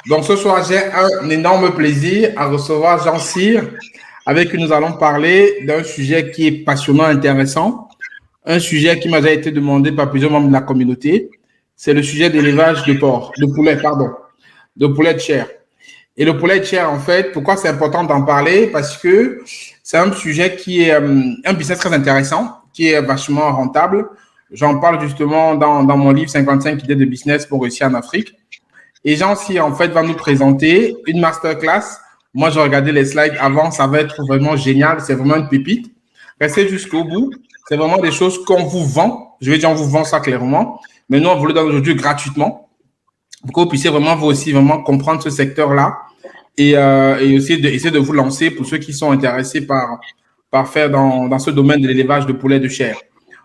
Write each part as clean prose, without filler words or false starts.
Donc ce soir, j'ai un énorme plaisir à recevoir Jean Cyr, avec qui nous allons parler d'un sujet qui est passionnant, intéressant, un sujet qui m'a déjà été demandé par plusieurs membres de la communauté. C'est le sujet d'élevage de porc, de poulet, pardon, de poulet de chair. Et le poulet de chair, en fait, pourquoi c'est important d'en parler? Parce que c'est un sujet qui est un business très intéressant, qui est vachement rentable. J'en parle justement dans mon livre 55 idées de business pour réussir en Afrique. Et Jean Cyr, en fait, va nous présenter une masterclass. Moi, j'ai regardé les slides avant, ça va être vraiment génial. C'est vraiment une pépite. Restez jusqu'au bout. C'est vraiment des choses qu'on vous vend. Je vais dire, on vous vend ça clairement. Mais nous, on vous le donne aujourd'hui gratuitement pour que vous puissiez vraiment, vous aussi, vraiment comprendre ce secteur-là et aussi essayer de vous lancer pour ceux qui sont intéressés par faire dans ce domaine de l'élevage de poulet de chair.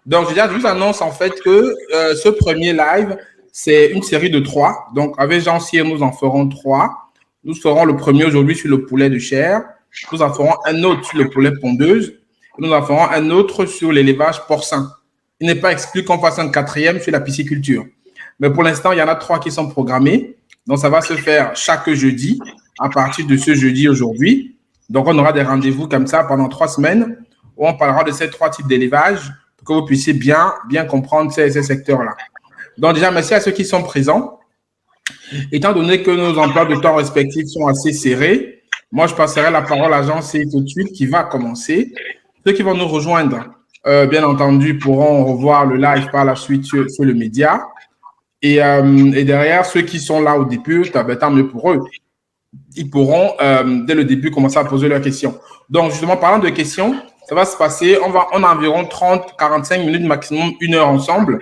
Donc, je vous annonce en fait que ce premier live, c'est une série de 3. Donc, avec Jean Cyr, nous en ferons 3. Nous ferons le premier aujourd'hui sur le poulet de chair. Nous en ferons un autre sur le poulet pondeuse. Nous en ferons un autre sur l'élevage porcin. Il n'est pas exclu qu'on fasse un 4e sur la pisciculture. Mais pour l'instant, il y en a 3 qui sont programmés. Donc, ça va se faire chaque jeudi à partir de ce jeudi aujourd'hui. Donc, on aura des rendez-vous comme ça pendant 3 semaines où on parlera de ces 3 types d'élevage pour que vous puissiez bien comprendre ces secteurs-là. Donc, déjà, merci à ceux qui sont présents. Étant donné que nos emplois de temps respectifs sont assez serrés, moi, je passerai la parole à Jean Cyr tout de suite qui va commencer. Ceux qui vont nous rejoindre, bien entendu, pourront revoir le live par la suite sur le média. Et derrière, ceux qui sont là au début, tant mieux pour eux. Ils pourront, dès le début, commencer à poser leurs questions. Donc, justement, parlant de questions, ça va se passer, on a environ 30-45 minutes, maximum 1 heure ensemble.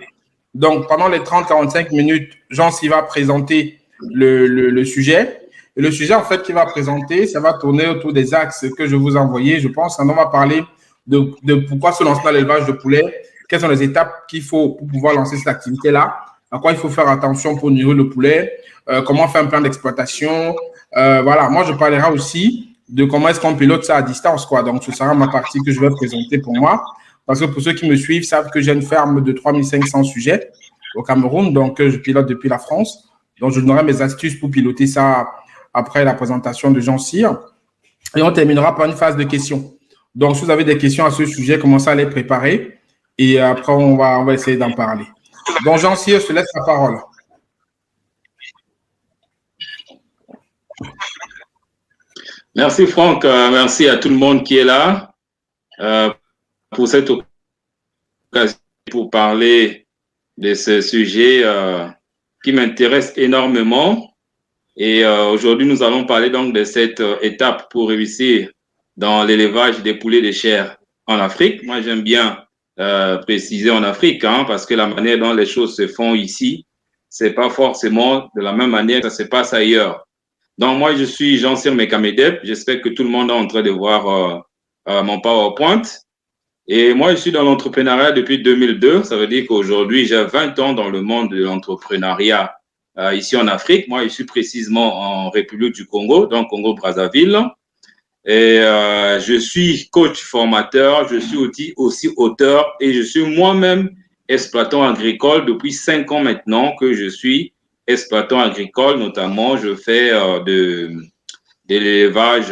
Donc, pendant les 30-45 minutes, Jean Cyr va présenter le sujet. Et le sujet, en fait, qu'il va présenter, ça va tourner autour des axes que je vous ai envoyés, je pense. On va parler de pourquoi se lancer dans l'élevage de poulet, quelles sont les étapes qu'il faut pour pouvoir lancer cette activité-là, à quoi il faut faire attention pour nourrir le poulet, comment faire un plan d'exploitation. Voilà, moi, je parlerai aussi de comment est-ce qu'on pilote ça à distance, quoi. Donc, ce sera ma partie que je vais présenter pour moi. Parce que pour ceux qui me suivent, savent que j'ai une ferme de 3500 sujets au Cameroun, donc je pilote depuis la France. Donc, je donnerai mes astuces pour piloter ça après la présentation de Jean Cyr. Et on terminera par une phase de questions. Donc, si vous avez des questions à ce sujet, commencez à les préparer. Et après, on va essayer d'en parler. Donc, Jean Cyr, je te laisse la parole. Merci Franck, merci à tout le monde qui est là pour cette occasion pour parler de ce sujet qui m'intéresse énormément. Et aujourd'hui, nous allons parler donc de cette étape pour réussir dans l'élevage des poulets de chair en Afrique. Moi, j'aime bien préciser en Afrique, parce que la manière dont les choses se font ici, c'est pas forcément de la même manière que ça se passe ailleurs. Donc, moi, je suis Jean Cyr Mekamedep. J'espère que tout le monde est en train de voir mon PowerPoint. Et moi, je suis dans l'entrepreneuriat depuis 2002. Ça veut dire qu'aujourd'hui, j'ai 20 ans dans le monde de l'entrepreneuriat ici en Afrique. Moi, je suis précisément en République du Congo, donc Congo-Brazzaville. Et je suis coach formateur, je suis aussi auteur et je suis moi-même exploitant agricole depuis 5 ans maintenant que je suis exploitant agricole. Notamment, je fais de l'élevage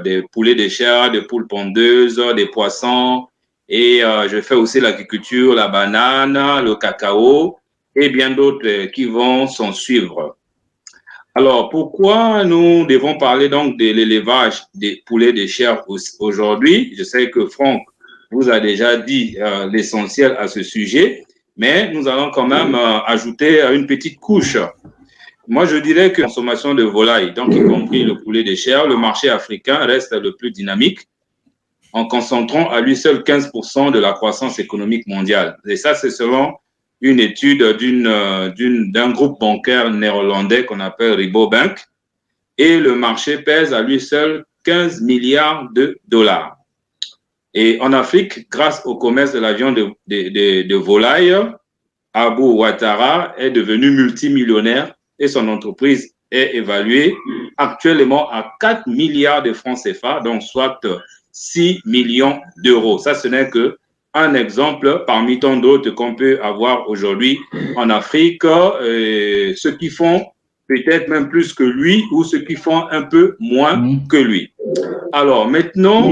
des poulets de chair, des poules pondeuses, des poissons et je fais aussi l'agriculture, la banane, le cacao et bien d'autres qui vont s'en suivre. Alors, pourquoi nous devons parler donc de l'élevage des poulets de chair aujourd'hui? Je sais que Franck vous a déjà dit l'essentiel à ce sujet, mais nous allons quand même ajouter une petite couche. Moi, je dirais que la consommation de volaille, donc y compris le poulet de chair, le marché africain reste le plus dynamique en concentrant à lui seul 15% de la croissance économique mondiale. Et ça, c'est selon une étude d'un groupe bancaire néerlandais qu'on appelle Rabobank. Et le marché pèse à lui seul 15 milliards de dollars. Et en Afrique, grâce au commerce de la viande de volaille, Abu Ouattara est devenu multimillionnaire et son entreprise est évaluée actuellement à 4 milliards de francs CFA, donc soit 6 millions d'euros. Ça, ce n'est qu'un exemple parmi tant d'autres qu'on peut avoir aujourd'hui en Afrique. Ceux qui font peut-être même plus que lui, ou ceux qui font un peu moins que lui. Alors maintenant,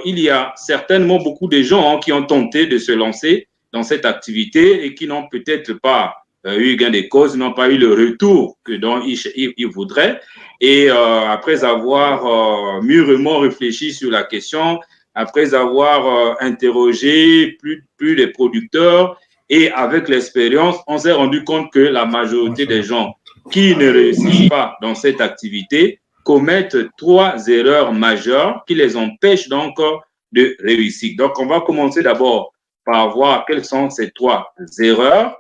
il y a certainement beaucoup de gens qui ont tenté de se lancer dans cette activité et qui n'ont peut-être pas eu gain de cause, n'ont pas eu le retour que dont ils voudraient. Et après avoir mûrement réfléchi sur la question, après avoir interrogé plus les producteurs, et avec l'expérience, on s'est rendu compte que la majorité des gens qui ne réussissent pas dans cette activité commettent 3 erreurs majeures qui les empêchent donc de réussir. Donc, on va commencer d'abord par voir quelles sont ces 3 erreurs.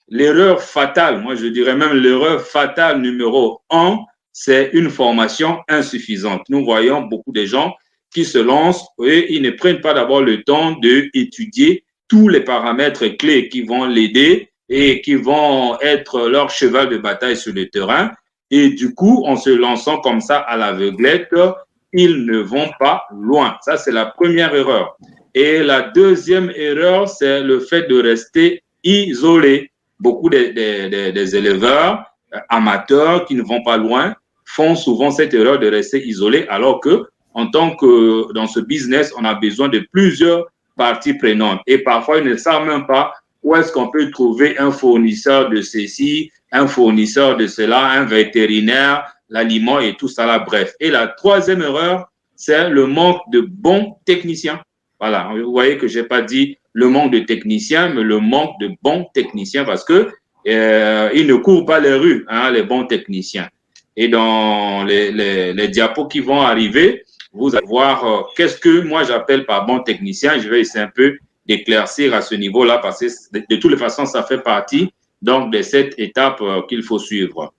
L'erreur fatale, moi je dirais même l'erreur fatale numéro 1, c'est une formation insuffisante. Nous voyons beaucoup de gens qui se lancent et ils ne prennent pas d'abord le temps d'étudier tous les paramètres clés qui vont l'aider et qui vont être leur cheval de bataille sur le terrain. Et du coup, en se lançant comme ça à l'aveuglette, ils ne vont pas loin. Ça, c'est la première erreur. Et la deuxième erreur, c'est le fait de rester isolé. Beaucoup des éleveurs amateurs qui ne vont pas loin font souvent cette erreur de rester isolé, alors que en tant que dans ce business, on a besoin de plusieurs parties prenantes. Et parfois, ils ne savent même pas où est-ce qu'on peut trouver un fournisseur de ceci, un fournisseur de cela, un vétérinaire, l'aliment et tout ça là, bref. Et la troisième erreur, c'est le manque de bons techniciens. Voilà, vous voyez que je n'ai pas dit le manque de techniciens, mais le manque de bons techniciens parce que ils ne courent pas les rues, hein, les bons techniciens. Et dans les diapos qui vont arriver, vous allez voir qu'est-ce que moi j'appelle par bon technicien. Je vais essayer un peu d'éclaircir à ce niveau-là parce que de toutes les façons, ça fait partie donc de cette étape qu'il faut suivre.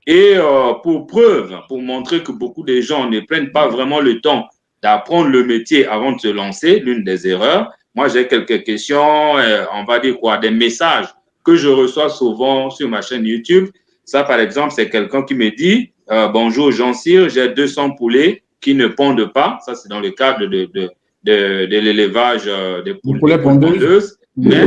Et pour preuve, pour montrer que beaucoup de gens ne prennent pas vraiment le temps d'apprendre le métier avant de se lancer, l'une des erreurs, moi j'ai quelques questions, on va dire quoi, des messages que je reçois souvent sur ma chaîne YouTube. Ça, par exemple, c'est quelqu'un qui me dit bonjour Jean-Cyr, j'ai 200 poulets qui ne pondent pas. Ça, c'est dans le cadre de l'élevage des poulets pondeuses. Mais,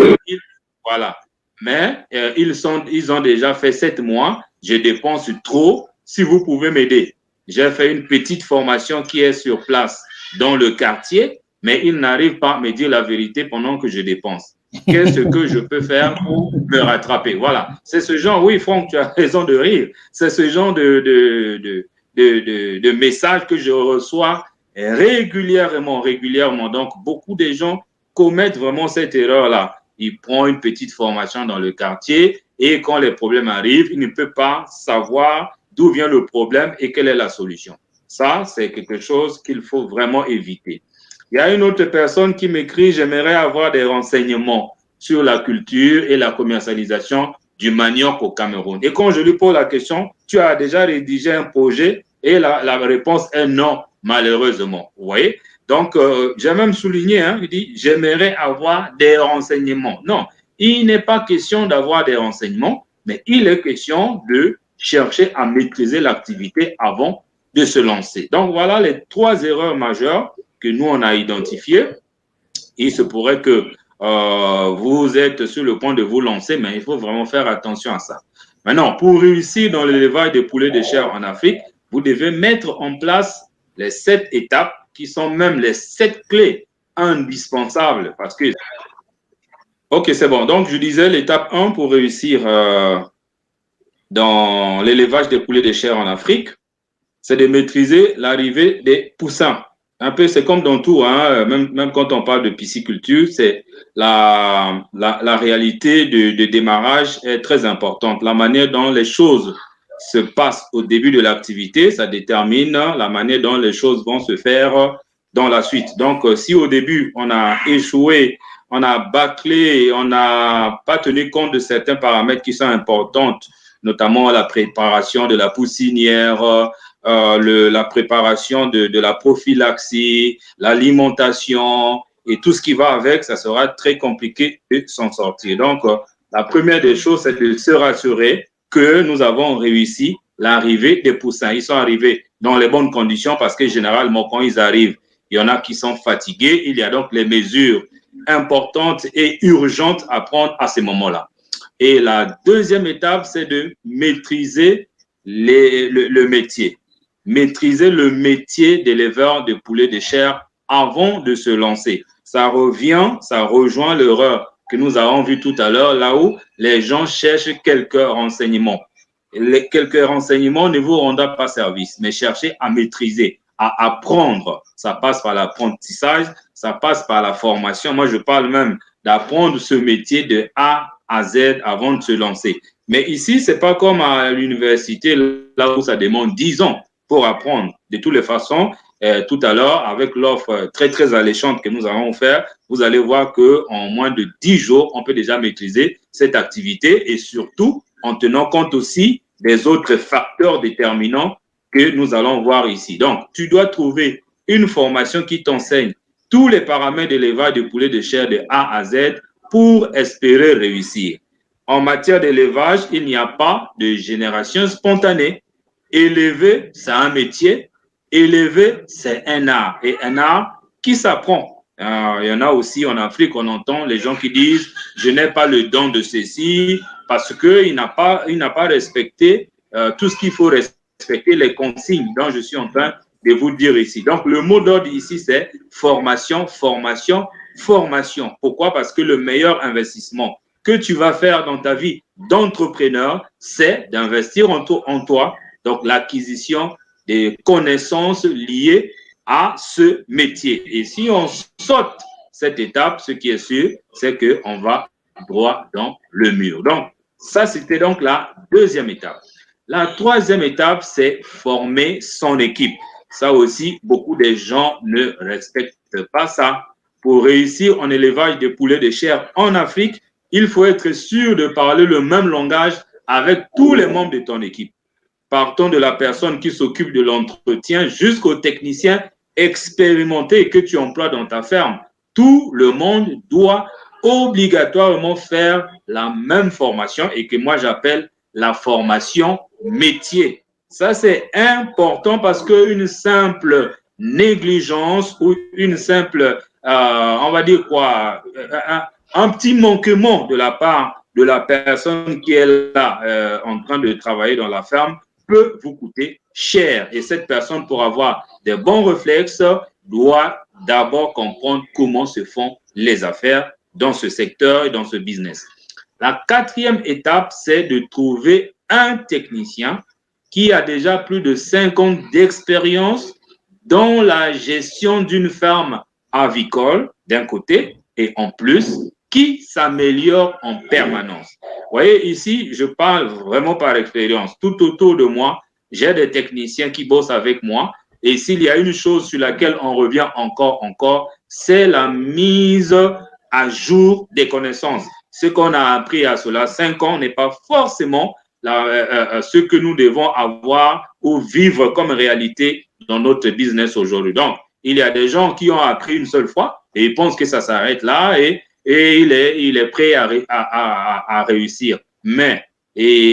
voilà. Mais ils ont déjà fait 7 mois. Je dépense trop. Si vous pouvez m'aider. J'ai fait une petite formation qui est sur place dans le quartier, mais ils n'arrivent pas à me dire la vérité pendant que je dépense. Qu'est-ce que je peux faire pour me rattraper? Voilà. C'est ce genre, oui, Franck, tu as raison de rire. C'est ce genre de messages que je reçois régulièrement. Donc, beaucoup de gens commettent vraiment cette erreur-là. Ils prennent une petite formation dans le quartier et quand les problèmes arrivent, ils ne peuvent pas savoir d'où vient le problème et quelle est la solution. Ça, c'est quelque chose qu'il faut vraiment éviter. Il y a une autre personne qui m'écrit « J'aimerais avoir des renseignements sur la culture et la commercialisation du manioc au Cameroun. » Et quand je lui pose la question, tu as déjà rédigé un projet? Et la réponse est non, malheureusement. Vous voyez? Donc, j'ai même souligné, hein, il dit « J'aimerais avoir des renseignements. » Non, il n'est pas question d'avoir des renseignements, mais il est question de chercher à maîtriser l'activité avant de se lancer. Donc, voilà les 3 erreurs majeures que nous, on a identifiées. Il se pourrait que vous êtes sur le point de vous lancer, mais il faut vraiment faire attention à ça. Maintenant, pour réussir dans l'élevage des poulets de chair en Afrique, vous devez mettre en place les 7 étapes qui sont même les 7 clés indispensables parce que... Ok, c'est bon. Donc, je disais l'étape 1 pour réussir dans l'élevage des poulets de chair en Afrique, c'est de maîtriser l'arrivée des poussins. Un peu, c'est comme dans tout, hein, même quand on parle de pisciculture, c'est la réalité de démarrage est très importante. La manière dont les choses se passent au début de l'activité, ça détermine la manière dont les choses vont se faire dans la suite. Donc, si au début, on a échoué, on a bâclé, on n'a pas tenu compte de certains paramètres qui sont importants, notamment la préparation de la poussinière, la préparation de la prophylaxie, l'alimentation et tout ce qui va avec, ça sera très compliqué de s'en sortir. Donc, la première des choses, c'est de se rassurer que nous avons réussi l'arrivée des poussins. Ils sont arrivés dans les bonnes conditions parce que généralement, quand ils arrivent, il y en a qui sont fatigués. Il y a donc les mesures importantes et urgentes à prendre à ces moments-là. Et la deuxième étape, c'est de maîtriser le métier. Maîtriser le métier d'éleveur de poulets de chair avant de se lancer. Ça rejoint l'erreur que nous avons vue tout à l'heure, là où les gens cherchent quelques renseignements. Quelques renseignements ne vous rendront pas service, mais cherchez à maîtriser, à apprendre. Ça passe par l'apprentissage, ça passe par la formation. Moi, je parle même d'apprendre ce métier de A à Z avant de se lancer. Mais ici, c'est pas comme à l'université, là où ça demande 10 ans pour apprendre. De toutes les façons, tout à l'heure, avec l'offre très, très alléchante que nous allons faire, vous allez voir qu'en moins de 10 jours, on peut déjà maîtriser cette activité et surtout en tenant compte aussi des autres facteurs déterminants que nous allons voir ici. Donc, tu dois trouver une formation qui t'enseigne tous les paramètres d'élevage de poulets de chair de A à Z pour espérer réussir. En matière d'élevage, il n'y a pas de génération spontanée. Élever, c'est un métier. Élever, c'est un art. Et un art qui s'apprend. Il y en a aussi en Afrique, on entend les gens qui disent « je n'ai pas le don de ceci » parce qu'il n'a pas respecté tout ce qu'il faut respecter, les consignes dont je suis en train de vous dire ici. Donc, le mot d'ordre ici, c'est formation, formation, formation. Pourquoi? Parce que le meilleur investissement que tu vas faire dans ta vie d'entrepreneur, c'est d'investir en toi. Donc, l'acquisition des connaissances liées à ce métier. Et si on saute cette étape, ce qui est sûr, c'est qu'on va droit dans le mur. Donc, ça, c'était donc la deuxième étape. La troisième étape, c'est former son équipe. Ça aussi, beaucoup de gens ne respectent pas ça. Pour réussir en élevage de poulets de chair en Afrique, il faut être sûr de parler le même langage avec tous les membres de ton équipe. Partons de la personne qui s'occupe de l'entretien jusqu'au technicien expérimenté que tu emploies dans ta ferme. Tout le monde doit obligatoirement faire la même formation et que moi j'appelle la formation métier. Ça, c'est important parce qu'une simple négligence ou une simple, on va dire quoi, un petit manquement de la part de la personne qui est là en train de travailler dans la ferme peut vous coûter cher. Et cette personne, pour avoir des bons réflexes, doit d'abord comprendre comment se font les affaires dans ce secteur et dans ce business. La quatrième étape, c'est de trouver un technicien qui a déjà plus de 5 ans d'expérience dans la gestion d'une ferme avicole, d'un côté, et en plus, qui s'améliore en permanence. Vous voyez, ici, je parle vraiment par expérience. Tout autour de moi, j'ai des techniciens qui bossent avec moi. Et s'il y a une chose sur laquelle on revient encore, c'est la mise à jour des connaissances. Ce qu'on a appris à cela 5 ans n'est pas forcément ce que nous devons avoir ou vivre comme réalité dans notre business aujourd'hui. Donc, il y a des gens qui ont appris une seule fois et ils pensent que ça s'arrête là et il est prêt à réussir. Mais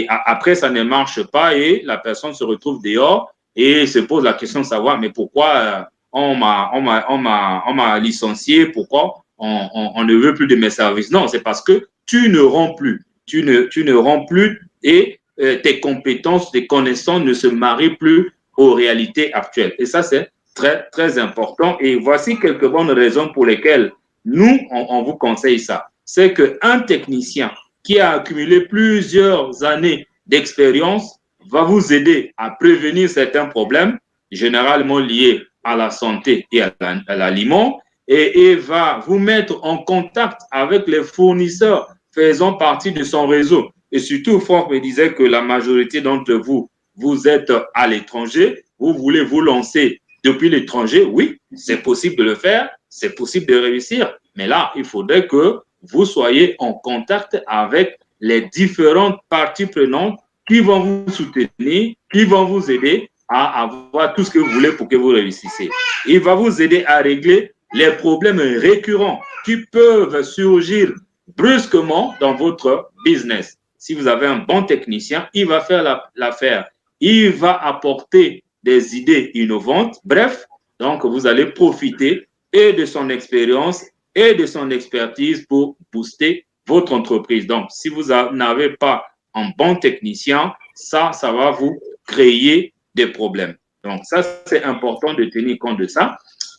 après, ça ne marche pas et la personne se retrouve dehors et se pose la question de savoir mais pourquoi on m'a licencié, pourquoi on ne veut plus de mes services. Non, c'est parce que tu ne rends plus. Tu ne rends plus et tes compétences, tes connaissances ne se marient plus aux réalités actuelles. Et ça, c'est très, très important. Et voici quelques bonnes raisons pour lesquelles nous, on vous conseille ça. C'est qu'un technicien qui a accumulé plusieurs années d'expérience va vous aider à prévenir certains problèmes, généralement liés à la santé et à l'aliment, et va vous mettre en contact avec les fournisseurs faisant partie de son réseau. Et surtout, Franck me disait que la majorité d'entre vous, vous êtes à l'étranger, vous voulez vous lancer depuis l'étranger. Oui, c'est possible de le faire, c'est possible de réussir. Mais là, il faudrait que vous soyez en contact avec les différentes parties prenantes qui vont vous soutenir, qui vont vous aider à avoir tout ce que vous voulez pour que vous réussissiez. Il va vous aider à régler les problèmes récurrents qui peuvent surgir brusquement dans votre business. Si vous avez un bon technicien, il va faire l'affaire. Il va apporter des idées innovantes. Bref, donc vous allez profiter et de son expérience et de son expertise pour booster votre entreprise. Donc, si vous n'avez pas un bon technicien, ça va vous créer des problèmes. Donc, ça, c'est important de tenir compte de ça.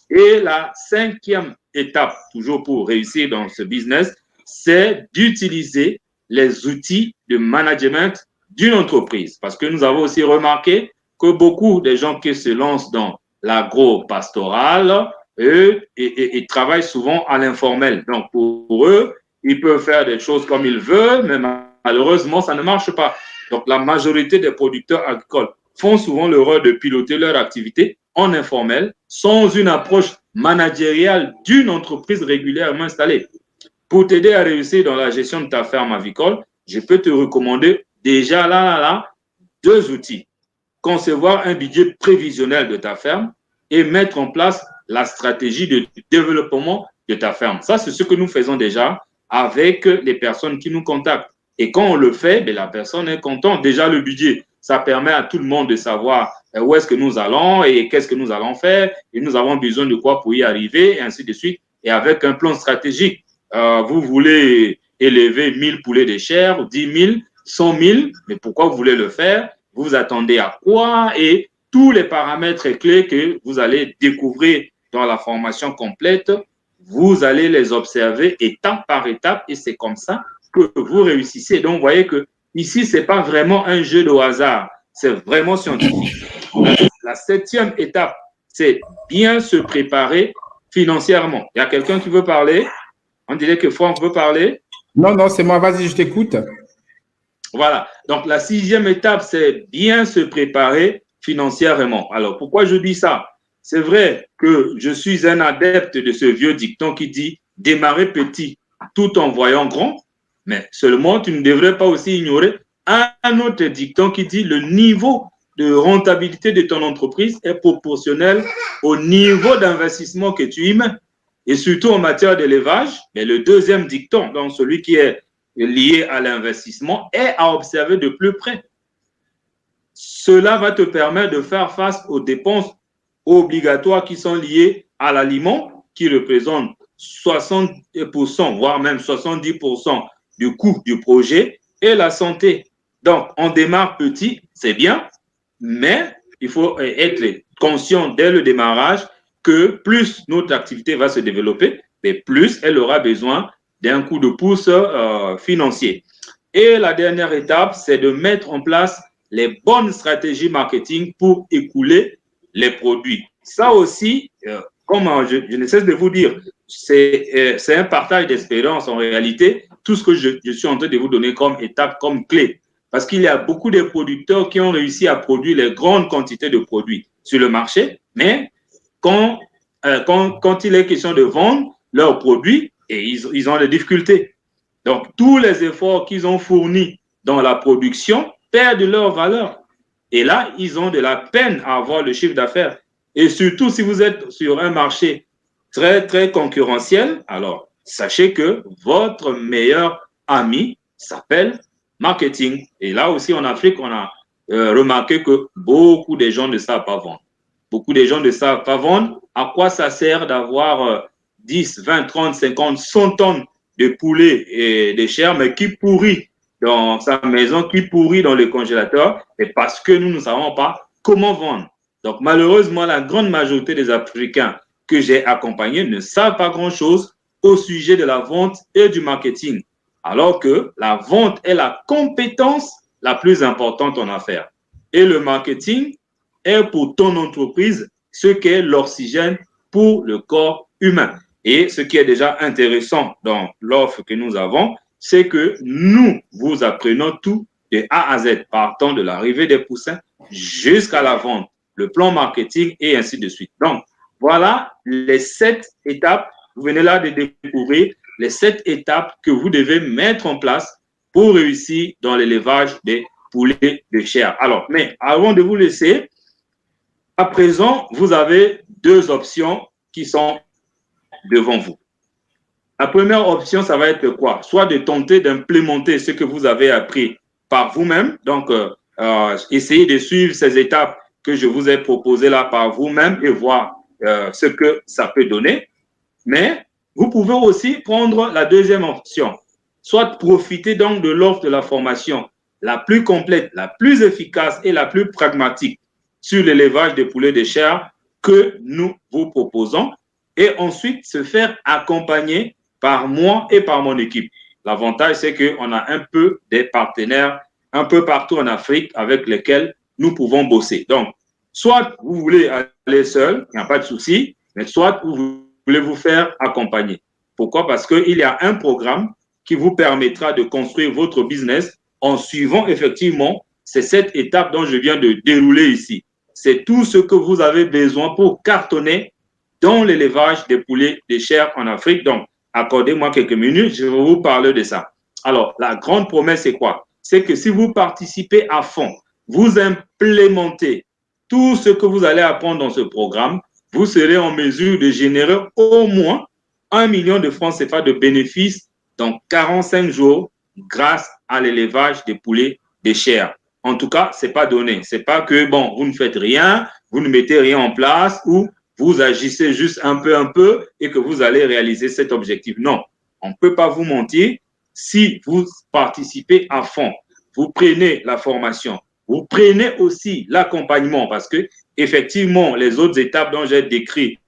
Et la cinquième étape, toujours pour réussir dans ce business, c'est d'utiliser les outils de management d'une entreprise. Parce que nous avons aussi remarqué que beaucoup de gens qui se lancent dans l'agro-pastoral, eux, ils travaillent souvent à l'informel. Donc, pour eux, ils peuvent faire des choses comme ils veulent, mais malheureusement, ça ne marche pas. Donc, la majorité des producteurs agricoles font souvent l'erreur de piloter leur activité en informel, sans une approche managériale d'une entreprise régulièrement installée. Pour t'aider à réussir dans la gestion de ta ferme avicole, je peux te recommander déjà là, 2 outils. Concevoir un budget prévisionnel de ta ferme et mettre en place la stratégie de développement de ta ferme. Ça, c'est ce que nous faisons déjà avec les personnes qui nous contactent. Et quand on le fait, la personne est contente. Déjà, le budget, ça permet à tout le monde de savoir où est-ce que nous allons et qu'est-ce que nous allons faire. Et nous avons besoin de quoi pour y arriver, et ainsi de suite. Et avec un plan stratégique, vous voulez élever 1000 poulets de chair, 10 000, 100 000, mais pourquoi vous voulez le faire? Vous attendez à quoi? Et tous les paramètres clés que vous allez découvrir dans la formation complète, vous allez les observer étape par étape, et c'est comme ça que vous réussissez. Donc, vous voyez que ici, ce n'est pas vraiment un jeu de hasard, c'est vraiment scientifique. La 7e étape, c'est bien se préparer financièrement. Il y a quelqu'un qui veut parler? On dirait que Franck veut parler. Non, c'est moi, vas-y, je t'écoute. Voilà. Donc, la 6e étape, c'est bien se préparer financièrement. Alors, pourquoi je dis ça? C'est vrai que je suis un adepte de ce vieux dicton qui dit « démarrer petit tout en voyant grand », mais seulement tu ne devrais pas aussi ignorer un autre dicton qui dit « le niveau de rentabilité de ton entreprise est proportionnel au niveau d'investissement que tu y mets ». Et surtout en matière d'élevage, mais le 2e dicton, donc celui qui est lié à l'investissement, est à observer de plus près. Cela va te permettre de faire face aux dépenses obligatoires qui sont liées à l'aliment, qui représente 60%, voire même 70% du coût du projet, et la santé. Donc, on démarre petit, c'est bien, mais il faut être conscient dès le démarrage que plus notre activité va se développer, mais plus elle aura besoin d'un coup de pouce financier. Et la dernière étape, c'est de mettre en place les bonnes stratégies marketing pour écouler les produits. Ça aussi, comme je ne cesse de vous dire, c'est un partage d'expérience en réalité, tout ce que je suis en train de vous donner comme étape, comme clé. Parce qu'il y a beaucoup de producteurs qui ont réussi à produire les grandes quantités de produits sur le marché, mais quand il est question de vendre leurs produits, et ils ont des difficultés. Donc, tous les efforts qu'ils ont fournis dans la production perdent leur valeur. Et là, ils ont de la peine à avoir le chiffre d'affaires. Et surtout, si vous êtes sur un marché très, très concurrentiel, alors sachez que votre meilleur ami s'appelle marketing. Et là aussi, en Afrique, on a remarqué que beaucoup de gens ne savent pas vendre. Beaucoup de gens ne savent pas vendre. À quoi ça sert d'avoir 10, 20, 30, 50, 100 tonnes de poulet et de chair, mais qui pourrit dans sa maison, qui pourrit dans le congélateur, et parce que nous ne savons pas comment vendre. Donc, malheureusement, la grande majorité des Africains que j'ai accompagnés ne savent pas grand-chose au sujet de la vente et du marketing, alors que la vente est la compétence la plus importante en affaires. Et le marketing est pour ton entreprise ce qu'est l'oxygène pour le corps humain. Et ce qui est déjà intéressant dans l'offre que nous avons, c'est que nous vous apprenons tout de A à Z, partant de l'arrivée des poussins jusqu'à la vente, le plan marketing et ainsi de suite. Donc, voilà les 7 étapes. Vous venez là de découvrir les 7 étapes que vous devez mettre en place pour réussir dans l'élevage des poulets de chair. Alors, mais avant de vous laisser, à présent, vous avez 2 options qui sont devant vous. La première option, ça va être quoi? Soit de tenter d'implémenter ce que vous avez appris par vous-même. Donc, essayez de suivre ces étapes que je vous ai proposées là par vous-même et voir ce que ça peut donner. Mais vous pouvez aussi prendre la deuxième option. Soit profiter donc de l'offre de la formation la plus complète, la plus efficace et la plus pragmatique sur l'élevage des poulets de chair que nous vous proposons et ensuite se faire accompagner par moi et par mon équipe. L'avantage, c'est qu'on a un peu des partenaires un peu partout en Afrique avec lesquels nous pouvons bosser. Donc, soit vous voulez aller seul, il n'y a pas de souci, mais soit vous voulez vous faire accompagner. Pourquoi? Parce qu'il y a un programme qui vous permettra de construire votre business en suivant effectivement ces 7 étapes dont je viens de dérouler ici. C'est tout ce que vous avez besoin pour cartonner dans l'élevage des poulets de chair en Afrique. Donc, accordez-moi quelques minutes, je vais vous parler de ça. Alors, la grande promesse, c'est quoi? C'est que si vous participez à fond, vous implémentez tout ce que vous allez apprendre dans ce programme, vous serez en mesure de générer au moins 1 million de francs CFA de bénéfices dans 45 jours grâce à l'élevage des poulets de chair. En tout cas, ce n'est pas donné. Ce n'est pas que, bon, vous ne faites rien, vous ne mettez rien en place ou vous agissez juste un peu et que vous allez réaliser cet objectif. Non, on ne peut pas vous mentir. Si vous participez à fond, vous prenez la formation, vous prenez aussi l'accompagnement parce que effectivement, les autres étapes dont j'ai décrit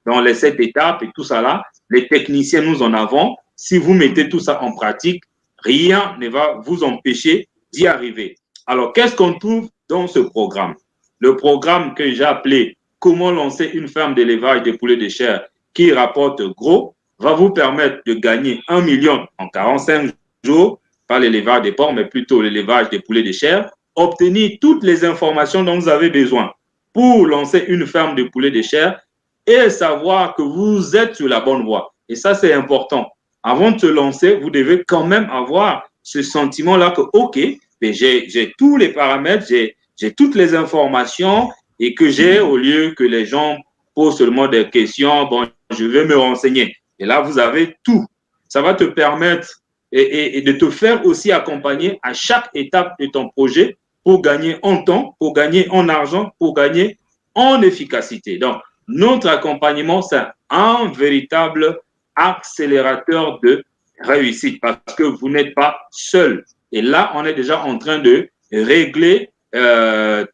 dans les 7 étapes et tout ça là, les techniciens nous en avons. Si vous mettez tout ça en pratique, rien ne va vous empêcher d'y arriver. Alors, qu'est-ce qu'on trouve dans ce programme? Le programme que j'ai appelé « Comment lancer une ferme d'élevage des poulets de chair qui rapporte gros » va vous permettre de gagner 1 million en 45 jours, pas l'élevage des porcs, mais plutôt l'élevage des poulets de chair, obtenir toutes les informations dont vous avez besoin pour lancer une ferme de poulets de chair et savoir que vous êtes sur la bonne voie. Et ça, c'est important. Avant de se lancer, vous devez quand même avoir ce sentiment-là que, OK, j'ai tous les paramètres, j'ai toutes les informations et que j'ai, au lieu que les gens posent seulement des questions, bon, je vais me renseigner. Et là, vous avez tout. Ça va te permettre et de te faire aussi accompagner à chaque étape de ton projet pour gagner en temps, pour gagner en argent, pour gagner en efficacité. Donc, notre accompagnement, c'est un véritable accélérateur de réussite parce que vous n'êtes pas seul. Et là, on est déjà en train de régler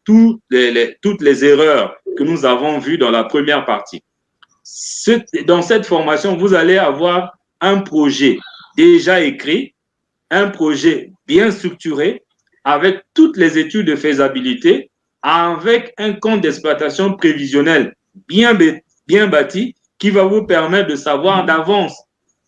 toutes les erreurs que nous avons vues dans la première partie. Dans cette formation, vous allez avoir un projet déjà écrit, un projet bien structuré, avec toutes les études de faisabilité, avec un compte d'exploitation prévisionnel bien bâti qui va vous permettre de savoir d'avance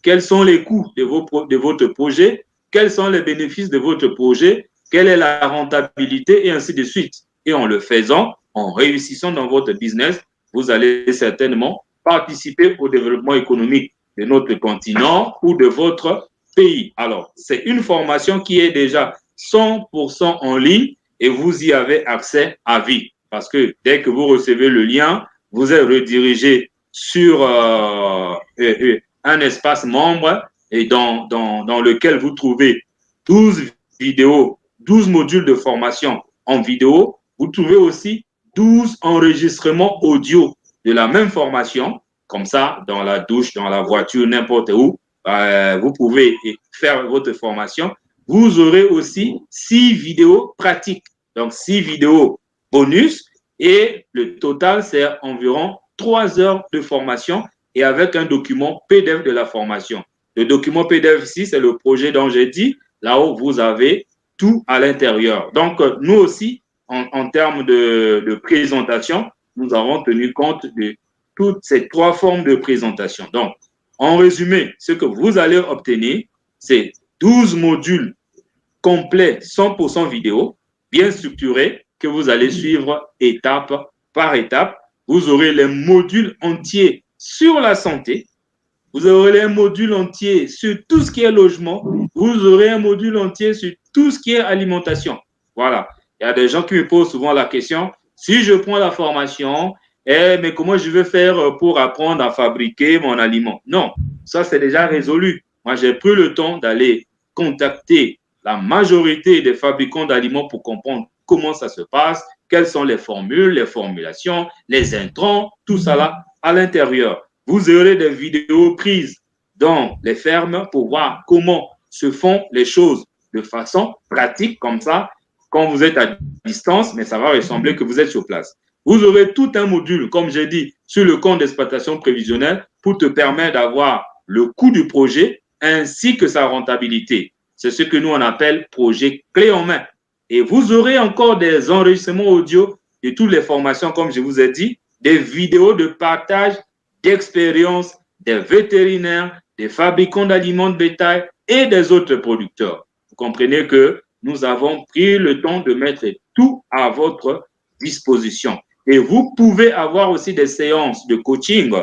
quels sont les coûts de votre projet, quels sont les bénéfices de votre projet, quelle est la rentabilité et ainsi de suite. Et en le faisant, en réussissant dans votre business, vous allez certainement participer au développement économique de notre continent ou de votre pays. Alors, c'est une formation qui est déjà 100% en ligne et vous y avez accès à vie. Parce que dès que vous recevez le lien, vous êtes redirigé sur un espace membre et dans lequel vous trouvez 12 vidéos, 12 modules de formation en vidéo. Vous trouvez aussi 12 enregistrements audio de la même formation. Comme ça, dans la douche, dans la voiture, n'importe où, vous pouvez faire votre formation. Vous aurez aussi 6 vidéos pratiques. Donc, 6 vidéos bonus et le total, c'est environ 3 heures de formation et avec un document PDF de la formation. Le document PDF ici, c'est le projet dont j'ai dit. Là-haut, vous avez tout à l'intérieur. Donc, nous aussi, en termes de présentation, nous avons tenu compte de toutes ces 3 formes de présentation. Donc, en résumé, ce que vous allez obtenir, c'est 12 modules complets, 100% vidéo, bien structurés, que vous allez suivre étape par étape. Vous aurez les modules entiers sur la santé. Vous aurez les modules entiers sur tout ce qui est logement. Vous aurez un module entier sur tout ce qui est alimentation. Voilà. Il y a des gens qui me posent souvent la question, si je prends la formation, mais comment je vais faire pour apprendre à fabriquer mon aliment? Non, ça c'est déjà résolu. Moi, j'ai pris le temps d'aller contacter la majorité des fabricants d'aliments pour comprendre comment ça se passe, quelles sont les formules, les formulations, les intrants, tout ça là à l'intérieur. Vous aurez des vidéos prises dans les fermes pour voir comment se font les choses de façon pratique comme ça, quand vous êtes à distance, mais ça va ressembler que vous êtes sur place. Vous aurez tout un module, comme j'ai dit, sur le compte d'exploitation prévisionnelle pour te permettre d'avoir le coût du projet ainsi que sa rentabilité. C'est ce que nous on appelle projet clé en main. Et vous aurez encore des enregistrements audio de toutes les formations, comme je vous ai dit, des vidéos de partage d'expériences des vétérinaires, des fabricants d'aliments de bétail et des autres producteurs. Vous comprenez que nous avons pris le temps de mettre tout à votre disposition. Et vous pouvez avoir aussi des séances de coaching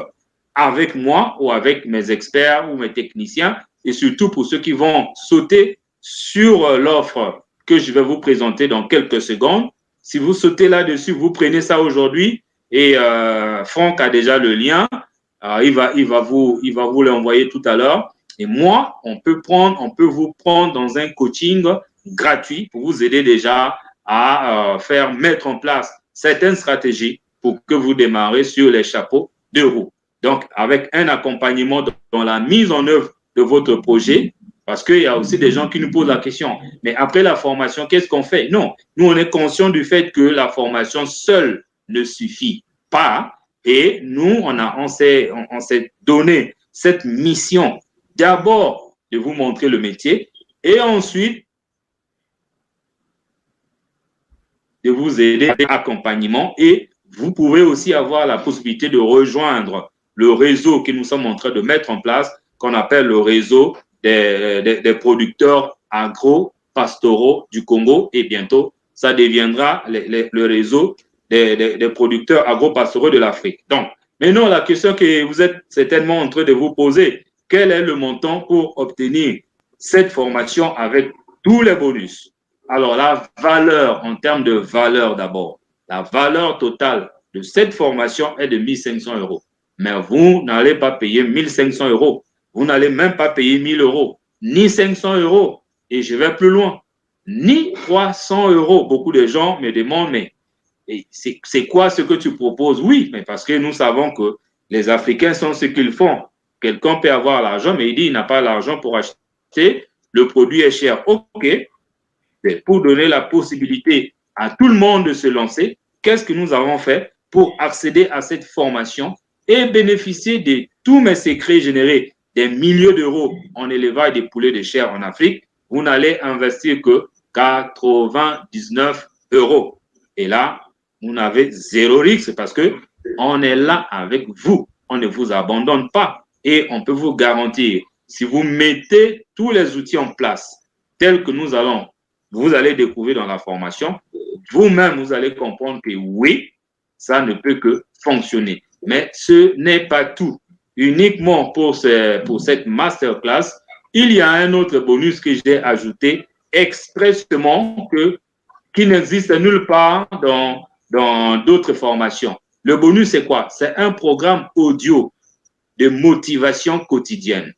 avec moi ou avec mes experts ou mes techniciens, et surtout pour ceux qui vont sauter sur l'offre que je vais vous présenter dans quelques secondes. Si vous sautez là-dessus, vous prenez ça aujourd'hui et Franck a déjà le lien. Il va vous l'envoyer tout à l'heure. Et moi, on peut vous prendre dans un coaching gratuit pour vous aider déjà à mettre en place certaines stratégies pour que vous démarrez sur les chapeaux de roue. Donc, avec un accompagnement dans la mise en œuvre de votre projet, parce qu'il y a aussi des gens qui nous posent la question, mais après la formation, qu'est-ce qu'on fait? Non, nous, on est conscient du fait que la formation seule ne suffit pas. Et nous, on s'est donné cette mission d'abord de vous montrer le métier et ensuite de vous aider avec accompagnement. Et vous pouvez aussi avoir la possibilité de rejoindre le réseau que nous sommes en train de mettre en place, qu'on appelle le réseau des producteurs agro-pastoraux du Congo. Et bientôt, ça deviendra le réseau des producteurs agro-pastoraux de l'Afrique. Donc, maintenant, la question que vous êtes certainement en train de vous poser, quel est le montant pour obtenir cette formation avec tous les bonus? Alors, la valeur, en termes de valeur d'abord, la valeur totale de cette formation est de 1 500 €. Mais vous n'allez pas payer 1 500 €. Vous n'allez même pas payer 1 000 €, ni 500 €. Et je vais plus loin, ni 300 €. Beaucoup de gens me demandent, mais c'est quoi ce que tu proposes? Oui, mais parce que nous savons que les Africains sont ce qu'ils font. Quelqu'un peut avoir l'argent, mais il dit qu'il n'a pas l'argent pour acheter. Le produit est cher. OK. Mais pour donner la possibilité à tout le monde de se lancer, qu'est-ce que nous avons fait pour accéder à cette formation et bénéficier de tous mes secrets générés, des milliers d'euros en élevage des poulets de chair en Afrique? Vous n'allez investir que 99 €. Et là, vous n'avez zéro risque parce que on est là avec vous. On ne vous abandonne pas et on peut vous garantir, si vous mettez tous les outils en place tels que vous allez découvrir dans la formation, vous-même, vous allez comprendre que oui, ça ne peut que fonctionner. Mais ce n'est pas tout. Uniquement pour cette masterclass, il y a un autre bonus que j'ai ajouté expressément qui n'existe nulle part dans d'autres formations. Le bonus, c'est quoi? C'est un programme audio de motivation quotidienne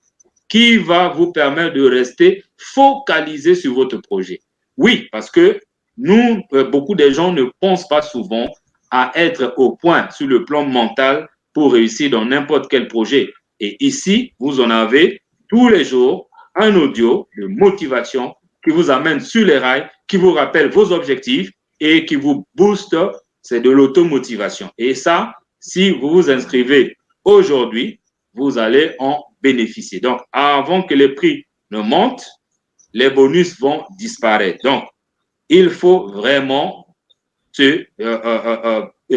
qui va vous permettre de rester focalisé sur votre projet. Oui, parce que beaucoup de gens ne pensent pas souvent à être au point sur le plan mental pour réussir dans n'importe quel projet. Et ici, vous en avez tous les jours un audio de motivation qui vous amène sur les rails, qui vous rappelle vos objectifs et qui vous booste. C'est de l'automotivation. Et ça, si vous vous inscrivez aujourd'hui, vous allez en bénéficier. Donc, avant que les prix ne montent, les bonus vont disparaître. Donc, il faut vraiment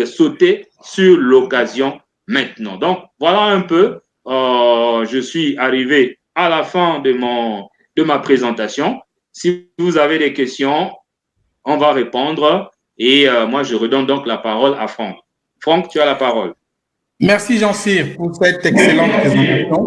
sauter sur l'occasion maintenant. Donc, voilà un peu. Je suis arrivé à la fin de ma présentation. Si vous avez des questions, on va répondre. Et moi, je redonne donc la parole à Franck. Franck, tu as la parole. Merci Jean-Cyr pour cette excellente présentation.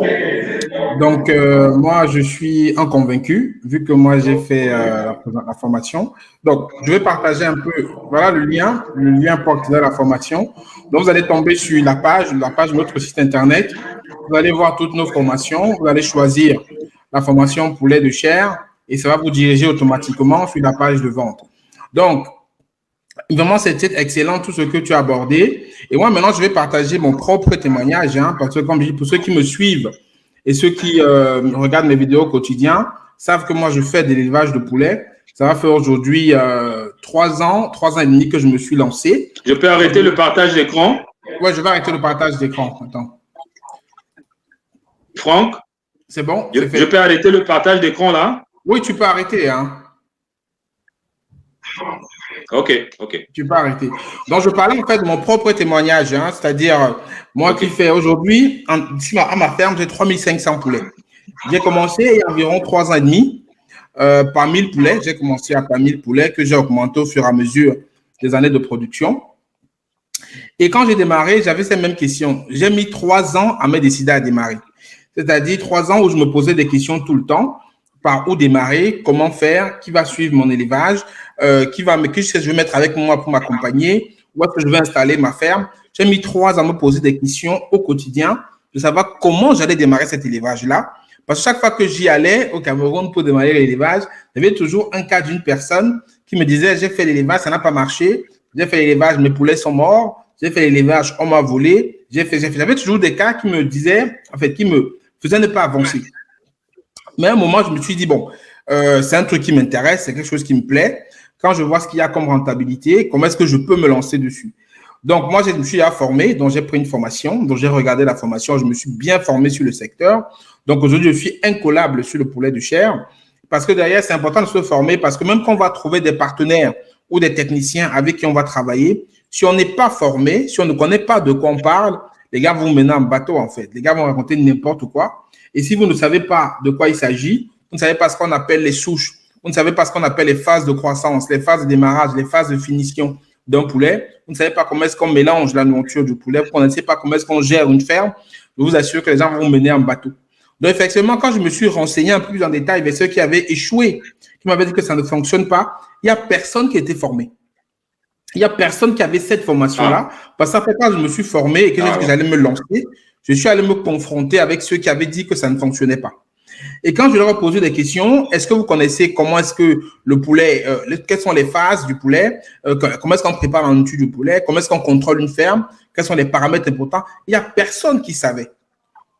Donc, moi, je suis un convaincu, vu que moi, j'ai fait la formation. Donc, je vais partager un peu, voilà le lien porte vers la formation. Donc, vous allez tomber sur la page de notre site Internet. Vous allez voir toutes nos formations. Vous allez choisir la formation poulet de chair et ça va vous diriger automatiquement sur la page de vente. Donc, vraiment, c'était excellent tout ce que tu as abordé. Et moi, maintenant, je vais partager mon propre témoignage, parce que, comme je dis, pour ceux qui me suivent et ceux qui regardent mes vidéos au quotidien, savent que moi, je fais de l'élevage de poulets. Ça va faire aujourd'hui 3 ans et demi que je me suis lancé. Je peux arrêter le partage d'écran? Oui, je vais arrêter le partage d'écran. Attends. Franck? C'est bon? Je peux arrêter le partage d'écran là? Oui, tu peux arrêter. Hein. Ok. Tu peux arrêter. Donc, je parlais en fait de mon propre témoignage, hein, c'est-à-dire moi qui fais aujourd'hui, à ma ferme, j'ai 3500 poulets. J'ai commencé il y a environ 3 ans et demi. Par 1000 poulets, j'ai commencé à par 1000 poulets que j'ai augmenté au fur et à mesure des années de production. Et quand j'ai démarré, j'avais ces mêmes questions. J'ai mis 3 ans à me décider à démarrer. C'est-à-dire 3 ans où je me posais des questions tout le temps. Par où démarrer, comment faire, qui va suivre mon élevage, qui je vais mettre avec moi pour m'accompagner, où est-ce que je vais installer ma ferme. J'ai mis 3 ans à me poser des questions au quotidien de savoir comment j'allais démarrer cet élevage-là. Parce que chaque fois que j'y allais au Cameroun pour démarrer l'élevage, il y avait toujours un cas d'une personne qui me disait « j'ai fait l'élevage, ça n'a pas marché, j'ai fait l'élevage, mes poulets sont morts, j'ai fait l'élevage, on m'a volé, J'avais toujours des cas qui me disaient, en fait, qui me faisaient ne pas avancer. Mais à un moment, je me suis dit, bon, c'est un truc qui m'intéresse, c'est quelque chose qui me plaît. Quand je vois ce qu'il y a comme rentabilité, comment est-ce que je peux me lancer dessus? Donc, moi, je me suis formé, donc j'ai pris une formation, donc j'ai regardé la formation, je me suis bien formé sur le secteur. Donc, aujourd'hui, je suis incollable sur le poulet de chair parce que derrière, c'est important de se former parce que même quand on va trouver des partenaires ou des techniciens avec qui on va travailler, si on n'est pas formé, si on ne connaît pas de quoi on parle, les gars vont vous mener en bateau, en fait. Les gars vont raconter n'importe quoi. Et si vous ne savez pas de quoi il s'agit, vous ne savez pas ce qu'on appelle les souches, vous ne savez pas ce qu'on appelle les phases de croissance, les phases de démarrage, les phases de finition d'un poulet, vous ne savez pas comment est-ce qu'on mélange la nourriture du poulet, vous ne savez pas comment est-ce qu'on gère une ferme, je vous assure que les gens vont vous mener en bateau. Donc, effectivement, quand je me suis renseigné un peu plus en détail avec ceux qui avaient échoué, qui m'avaient dit que ça ne fonctionne pas, il n'y a personne qui était formé. Il n'y a personne qui avait cette formation-là. Parce qu'après, quand je me suis formé et que j'ai dit que j'allais me lancer, je suis allé me confronter avec ceux qui avaient dit que ça ne fonctionnait pas. Et quand je leur ai posé des questions, est-ce que vous connaissez comment est-ce que le poulet, quelles sont les phases du poulet, comment est-ce qu'on prépare la nourriture du poulet, comment est-ce qu'on contrôle une ferme, quels sont les paramètres importants, il n'y a personne qui savait.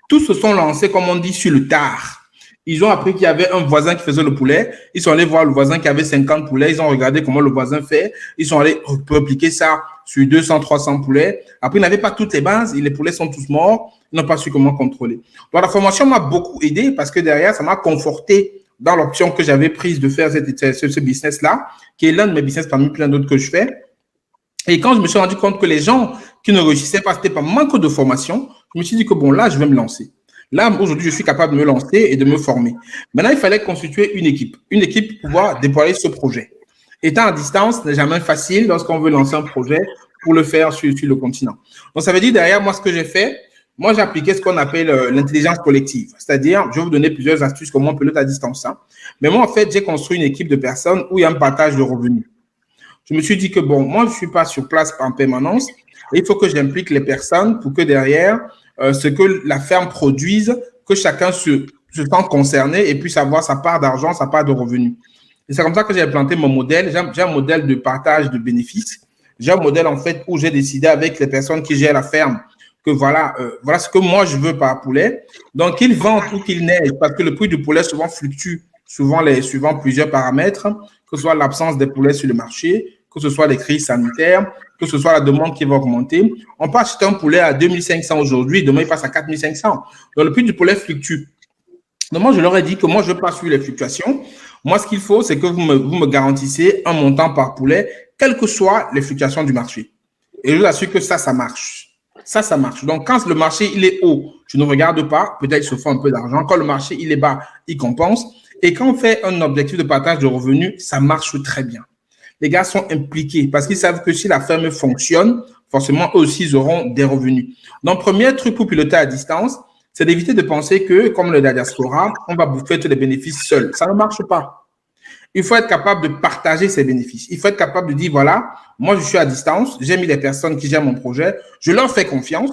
Tous se sont lancés, comme on dit, sur le tard. Ils ont appris qu'il y avait un voisin qui faisait le poulet. Ils sont allés voir le voisin qui avait 50 poulets. Ils ont regardé comment le voisin fait. Ils sont allés répliquer ça sur 200, 300 poulets. Après, ils n'avaient pas toutes les bases. Les poulets sont tous morts. Ils n'ont pas su comment contrôler. Donc, la formation m'a beaucoup aidé parce que derrière, ça m'a conforté dans l'option que j'avais prise de faire ce business-là, qui est l'un de mes business parmi plein d'autres que je fais. Et quand je me suis rendu compte que les gens qui ne réussissaient pas, c'était par manque de formation, je me suis dit que bon, là, je vais me lancer. Là, aujourd'hui, je suis capable de me lancer et de me former. Maintenant, il fallait constituer une équipe pour pouvoir déployer ce projet. Étant à distance, ce n'est jamais facile lorsqu'on veut lancer un projet pour le faire sur le continent. Donc, ça veut dire derrière moi, ce que j'ai fait, moi, j'ai appliqué ce qu'on appelle l'intelligence collective. C'est-à-dire, je vais vous donner plusieurs astuces comment on pilote à distance. Hein. Mais moi, en fait, j'ai construit une équipe de personnes où il y a un partage de revenus. Je me suis dit que bon, moi, je ne suis pas sur place en permanence. Et il faut que j'implique les personnes pour que derrière, ce que la ferme produise, que chacun se sent concerné et puisse avoir sa part d'argent, sa part de revenus. Et c'est comme ça que j'ai implanté mon modèle. J'ai un modèle de partage de bénéfices. J'ai un modèle, en fait, où j'ai décidé avec les personnes qui gèrent la ferme que voilà ce que moi, je veux par poulet. Donc, qu'ils vendent ou qu'ils neigent, parce que le prix du poulet souvent fluctue, suivant plusieurs paramètres, que ce soit l'absence des poulets sur le marché, que ce soit les crises sanitaires, que ce soit la demande qui va augmenter. On peut acheter un poulet à 2500 aujourd'hui, demain il passe à 4500. Donc le prix du poulet fluctue. Donc moi, je leur ai dit que moi, je ne veux pas suivre les fluctuations. Moi, ce qu'il faut, c'est que vous me garantissez un montant par poulet, quelles que soient les fluctuations du marché. Et je vous assure que ça marche. Ça marche. Donc, quand le marché il est haut, je ne regarde pas, peut-être il se fait un peu d'argent. Quand le marché il est bas, il compense. Et quand on fait un objectif de partage de revenus, ça marche très bien. Les gars sont impliqués parce qu'ils savent que si la ferme fonctionne, forcément, eux aussi, ils auront des revenus. Donc, premier truc pour piloter à distance, c'est d'éviter de penser que, comme le diaspora, on va bouffer tous les bénéfices seul. Ça ne marche pas. Il faut être capable de partager ces bénéfices. Il faut être capable de dire, voilà, moi, je suis à distance, j'ai mis les personnes qui gèrent mon projet, je leur fais confiance.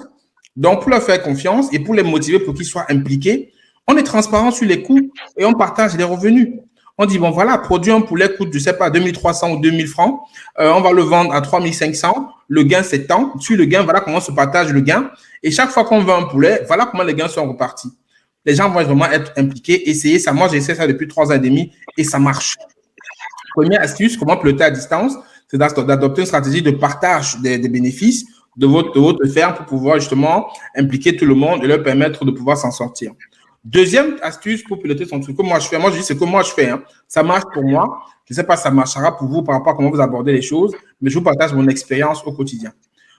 Donc, pour leur faire confiance et pour les motiver pour qu'ils soient impliqués, on est transparent sur les coûts et on partage les revenus. On dit, bon, voilà, produire un poulet coûte, je ne sais pas, 2300 ou 2000 francs. On va le vendre à 3500. Le gain, c'est tant. Sur le gain, voilà comment on se partage le gain. Et chaque fois qu'on vend un poulet, voilà comment les gains sont repartis. les gens vont vraiment être impliqués. Essayez ça. Moi, j'essaie ça depuis 3 ans et demi et ça marche. Première astuce, comment piloter à distance, c'est d'adopter une stratégie de partage des bénéfices de votre ferme pour pouvoir justement impliquer tout le monde et leur permettre de pouvoir s'en sortir. Deuxième astuce pour piloter son truc, comme moi je fais, moi je dis c'est comme moi je fais, hein. Ça marche pour moi. Je ne sais pas si ça marchera pour vous par rapport à comment vous abordez les choses, mais je vous partage mon expérience au quotidien.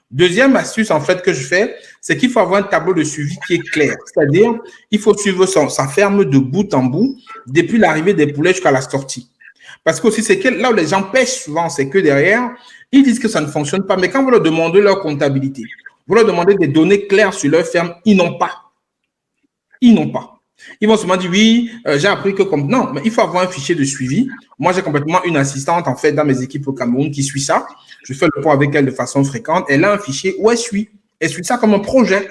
Deuxième astuce, en fait, que je fais, c'est qu'il faut avoir un tableau de suivi qui est clair. C'est-à-dire, il faut suivre sa ferme de bout en bout, depuis l'arrivée des poulets jusqu'à la sortie. Parce que aussi, c'est que là où les gens pêchent souvent, c'est que derrière, ils disent que ça ne fonctionne pas. Mais quand vous leur demandez leur comptabilité, vous leur demandez des données claires sur leur ferme, ils n'ont pas. Ils n'ont pas. Ils vont seulement dire, oui, j'ai appris que comme… Non, mais il faut avoir un fichier de suivi. Moi, j'ai complètement une assistante, en fait, dans mes équipes au Cameroun qui suit ça. Je fais le point avec elle de façon fréquente. Elle a un fichier où elle suit. Elle suit ça comme un projet.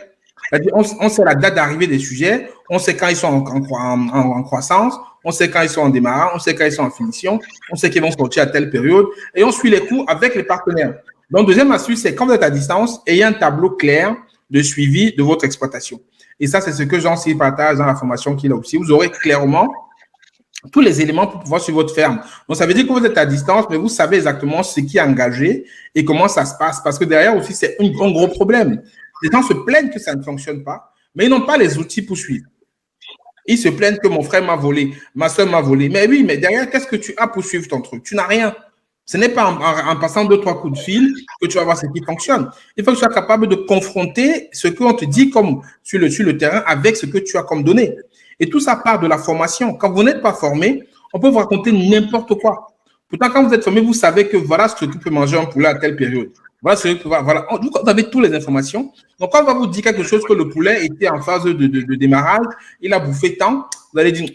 C'est-à-dire, on sait la date d'arrivée des sujets, on sait quand ils sont en croissance, on sait quand ils sont en démarrage, on sait quand ils sont en finition, on sait qu'ils vont sortir à telle période et on suit les coûts avec les partenaires. Donc, deuxième astuce, c'est quand vous êtes à distance, ayez un tableau clair de suivi de votre exploitation. Et ça, c'est ce que Jean-Cyr partage dans la formation qu'il a aussi. Vous aurez clairement tous les éléments pour pouvoir suivre votre ferme. Donc, ça veut dire que vous êtes à distance, mais vous savez exactement ce qui est engagé et comment ça se passe. Parce que derrière aussi, c'est un gros problème. Les gens se plaignent que ça ne fonctionne pas, mais ils n'ont pas les outils pour suivre. Ils se plaignent que mon frère m'a volé, ma soeur m'a volé. Mais oui, mais derrière, qu'est-ce que tu as pour suivre ton truc? Tu n'as rien. Ce n'est pas en passant 2-3 coups de fil que tu vas voir ce qui fonctionne. Il faut que tu sois capable de confronter ce qu'on te dit comme sur le terrain avec ce que tu as comme données. Et tout ça part de la formation. Quand vous n'êtes pas formé, on peut vous raconter n'importe quoi. Pourtant, quand vous êtes formé, vous savez que voilà ce que tu peux manger un poulet à telle période. Voilà ce que voilà. Vous avez toutes les informations. Donc, quand on va vous dire quelque chose que le poulet était en phase de démarrage, il a bouffé tant, vous allez dire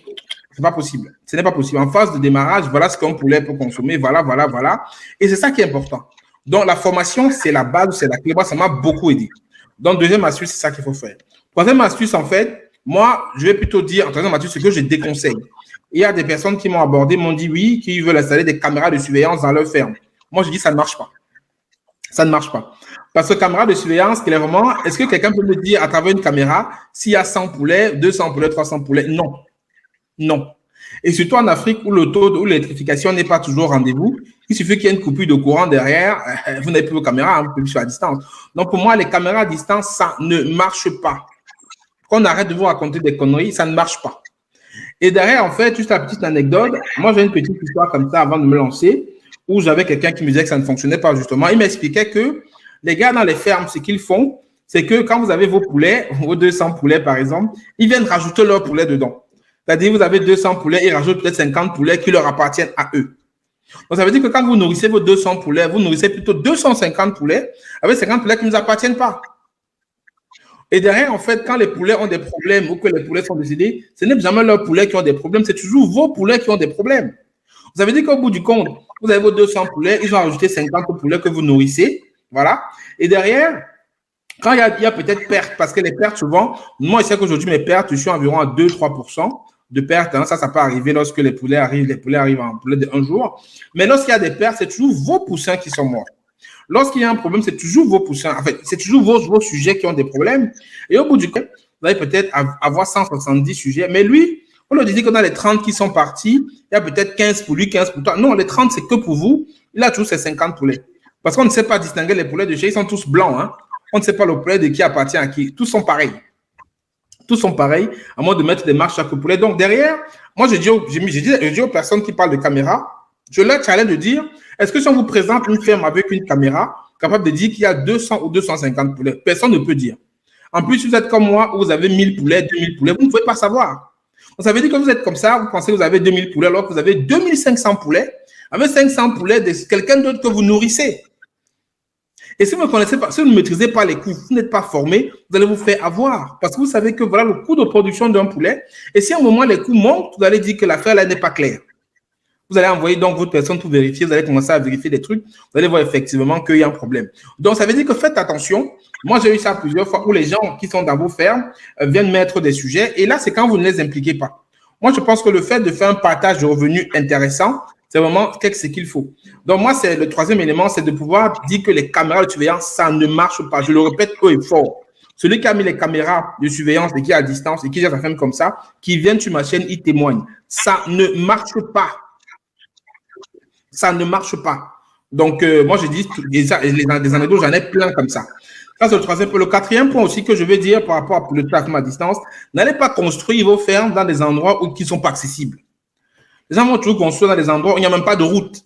c'est pas possible. Ce n'est pas possible. En phase de démarrage, voilà ce qu'un poulet peut consommer. Voilà. Et c'est ça qui est important. Donc, la formation, c'est la base, c'est la clé. Moi, ça m'a beaucoup aidé. Donc, deuxième astuce, c'est ça qu'il faut faire. Troisième astuce, en fait, moi, je vais plutôt dire, en troisième astuce, ce que je déconseille. Il y a des personnes qui m'ont abordé, m'ont dit oui, qui veulent installer des caméras de surveillance dans leur ferme. Moi, je dis ça ne marche pas. Ça ne marche pas. Parce que caméra de surveillance, clairement, est-ce que quelqu'un peut me dire à travers une caméra s'il y a 100 poulets, 200 poulets, 300 poulets? Non. Non. Et surtout en Afrique où le taux où l'électrification n'est pas toujours au rendez-vous, il suffit qu'il y ait une coupure de courant derrière, vous n'avez plus vos caméras, vous pouvez plus à distance. Donc pour moi, les caméras à distance, ça ne marche pas. Qu'on arrête de vous raconter des conneries, ça ne marche pas. Et derrière, en fait, juste la petite anecdote, moi j'ai une petite histoire comme ça avant de me lancer, où j'avais quelqu'un qui me disait que ça ne fonctionnait pas justement. Il m'expliquait que les gars dans les fermes, ce qu'ils font, c'est que quand vous avez vos poulets, vos 200 poulets par exemple, ils viennent rajouter leurs poulets dedans. C'est-à-dire, vous avez 200 poulets, ils rajoutent peut-être 50 poulets qui leur appartiennent à eux. Donc, ça veut dire que quand vous nourrissez vos 200 poulets, vous nourrissez plutôt 250 poulets avec 50 poulets qui ne nous appartiennent pas. Et derrière, en fait, quand les poulets ont des problèmes ou que les poulets sont décédés, ce n'est jamais leurs poulets qui ont des problèmes, c'est toujours vos poulets qui ont des problèmes. Ça veut dire qu'au bout du compte, vous avez vos 200 poulets, ils ont rajouté 50 poulets que vous nourrissez. Voilà. Et derrière, quand il y a peut-être perte, parce que les pertes, souvent, moi, je sais qu'aujourd'hui, mes pertes, je suis environ à 2-3% de pertes. Hein. Ça peut arriver lorsque les poulets arrivent en poulet d'un jour. Mais lorsqu'il y a des pertes, c'est toujours vos poussins qui sont morts. Lorsqu'il y a un problème, c'est toujours vos poussins. En fait, c'est toujours vos sujets qui ont des problèmes. Et au bout du compte, vous allez peut-être avoir 170 sujets. Mais lui, on leur disait que dans les 30 qui sont partis, il y a peut-être 15 pour lui, 15 pour toi. Non, les 30, c'est que pour vous. Il a toujours ses 50 poulets. Parce qu'on ne sait pas distinguer les poulets de chez. Ils sont tous blancs. Hein. On ne sait pas le poulet de qui appartient à qui. Tous sont pareils. Tous sont pareils, à moins de mettre des marches chaque poulet. Donc, derrière, moi, je dis aux personnes qui parlent de caméra, je leur challenge de dire, est-ce que si on vous présente une ferme avec une caméra capable de dire qu'il y a 200 ou 250 poulets, personne ne peut dire. En plus, si vous êtes comme moi, où vous avez 1000 poulets, 2000 poulets, vous ne pouvez pas savoir. Donc, ça veut dire que vous êtes comme ça, vous pensez que vous avez 2000 poulets, alors que vous avez 2500 poulets, avec 500 poulets de quelqu'un d'autre que vous nourrissez. Et si vous ne connaissez pas, si vous ne maîtrisez pas les coûts, vous n'êtes pas formé, vous allez vous faire avoir. Parce que vous savez que voilà le coût de production d'un poulet. Et si à un moment les coûts montent, vous allez dire que l'affaire là n'est pas claire. Vous allez envoyer donc votre personne pour vérifier, vous allez commencer à vérifier des trucs, vous allez voir effectivement qu'il y a un problème. Donc ça veut dire que faites attention. Moi j'ai eu ça plusieurs fois où les gens qui sont dans vos fermes viennent mettre des sujets. Et là c'est quand vous ne les impliquez pas. Moi je pense que le fait de faire un partage de revenus intéressant, c'est vraiment ce qu'il faut. Donc, moi, c'est le troisième élément, c'est de pouvoir dire que les caméras de surveillance, ça ne marche pas. Je le répète haut et fort. Celui qui a mis les caméras de surveillance et qui est à distance et qui gère sa ferme comme ça, qui vient sur ma chaîne, il témoigne. Ça ne marche pas. Ça ne marche pas. Donc, moi, je dis, des anecdotes, j'en ai plein comme ça. Ça, c'est le troisième point. Le quatrième point aussi que je veux dire par rapport au traitement à distance, n'allez pas construire vos fermes dans des endroits qui ne sont pas accessibles. Les gens vont toujours construire dans des endroits où il n'y a même pas de route.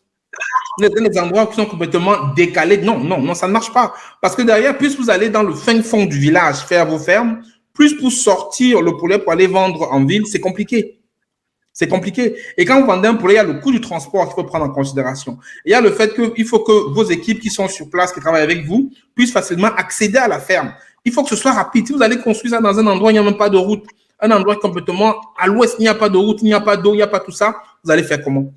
Dans des endroits qui sont complètement décalés. Non, ça ne marche pas. Parce que derrière, plus vous allez dans le fin fond du village faire vos fermes, plus pour sortir le poulet pour aller vendre en ville, c'est compliqué. C'est compliqué. Et quand vous vendez un poulet, il y a le coût du transport qu'il faut prendre en considération. Il y a le fait qu'il faut que vos équipes qui sont sur place, qui travaillent avec vous, puissent facilement accéder à la ferme. Il faut que ce soit rapide. Si vous allez construire ça dans un endroit où il n'y a même pas de route, un endroit complètement à l'ouest, il n'y a pas de route, il n'y a pas d'eau, il n'y a pas tout ça, vous allez faire comment?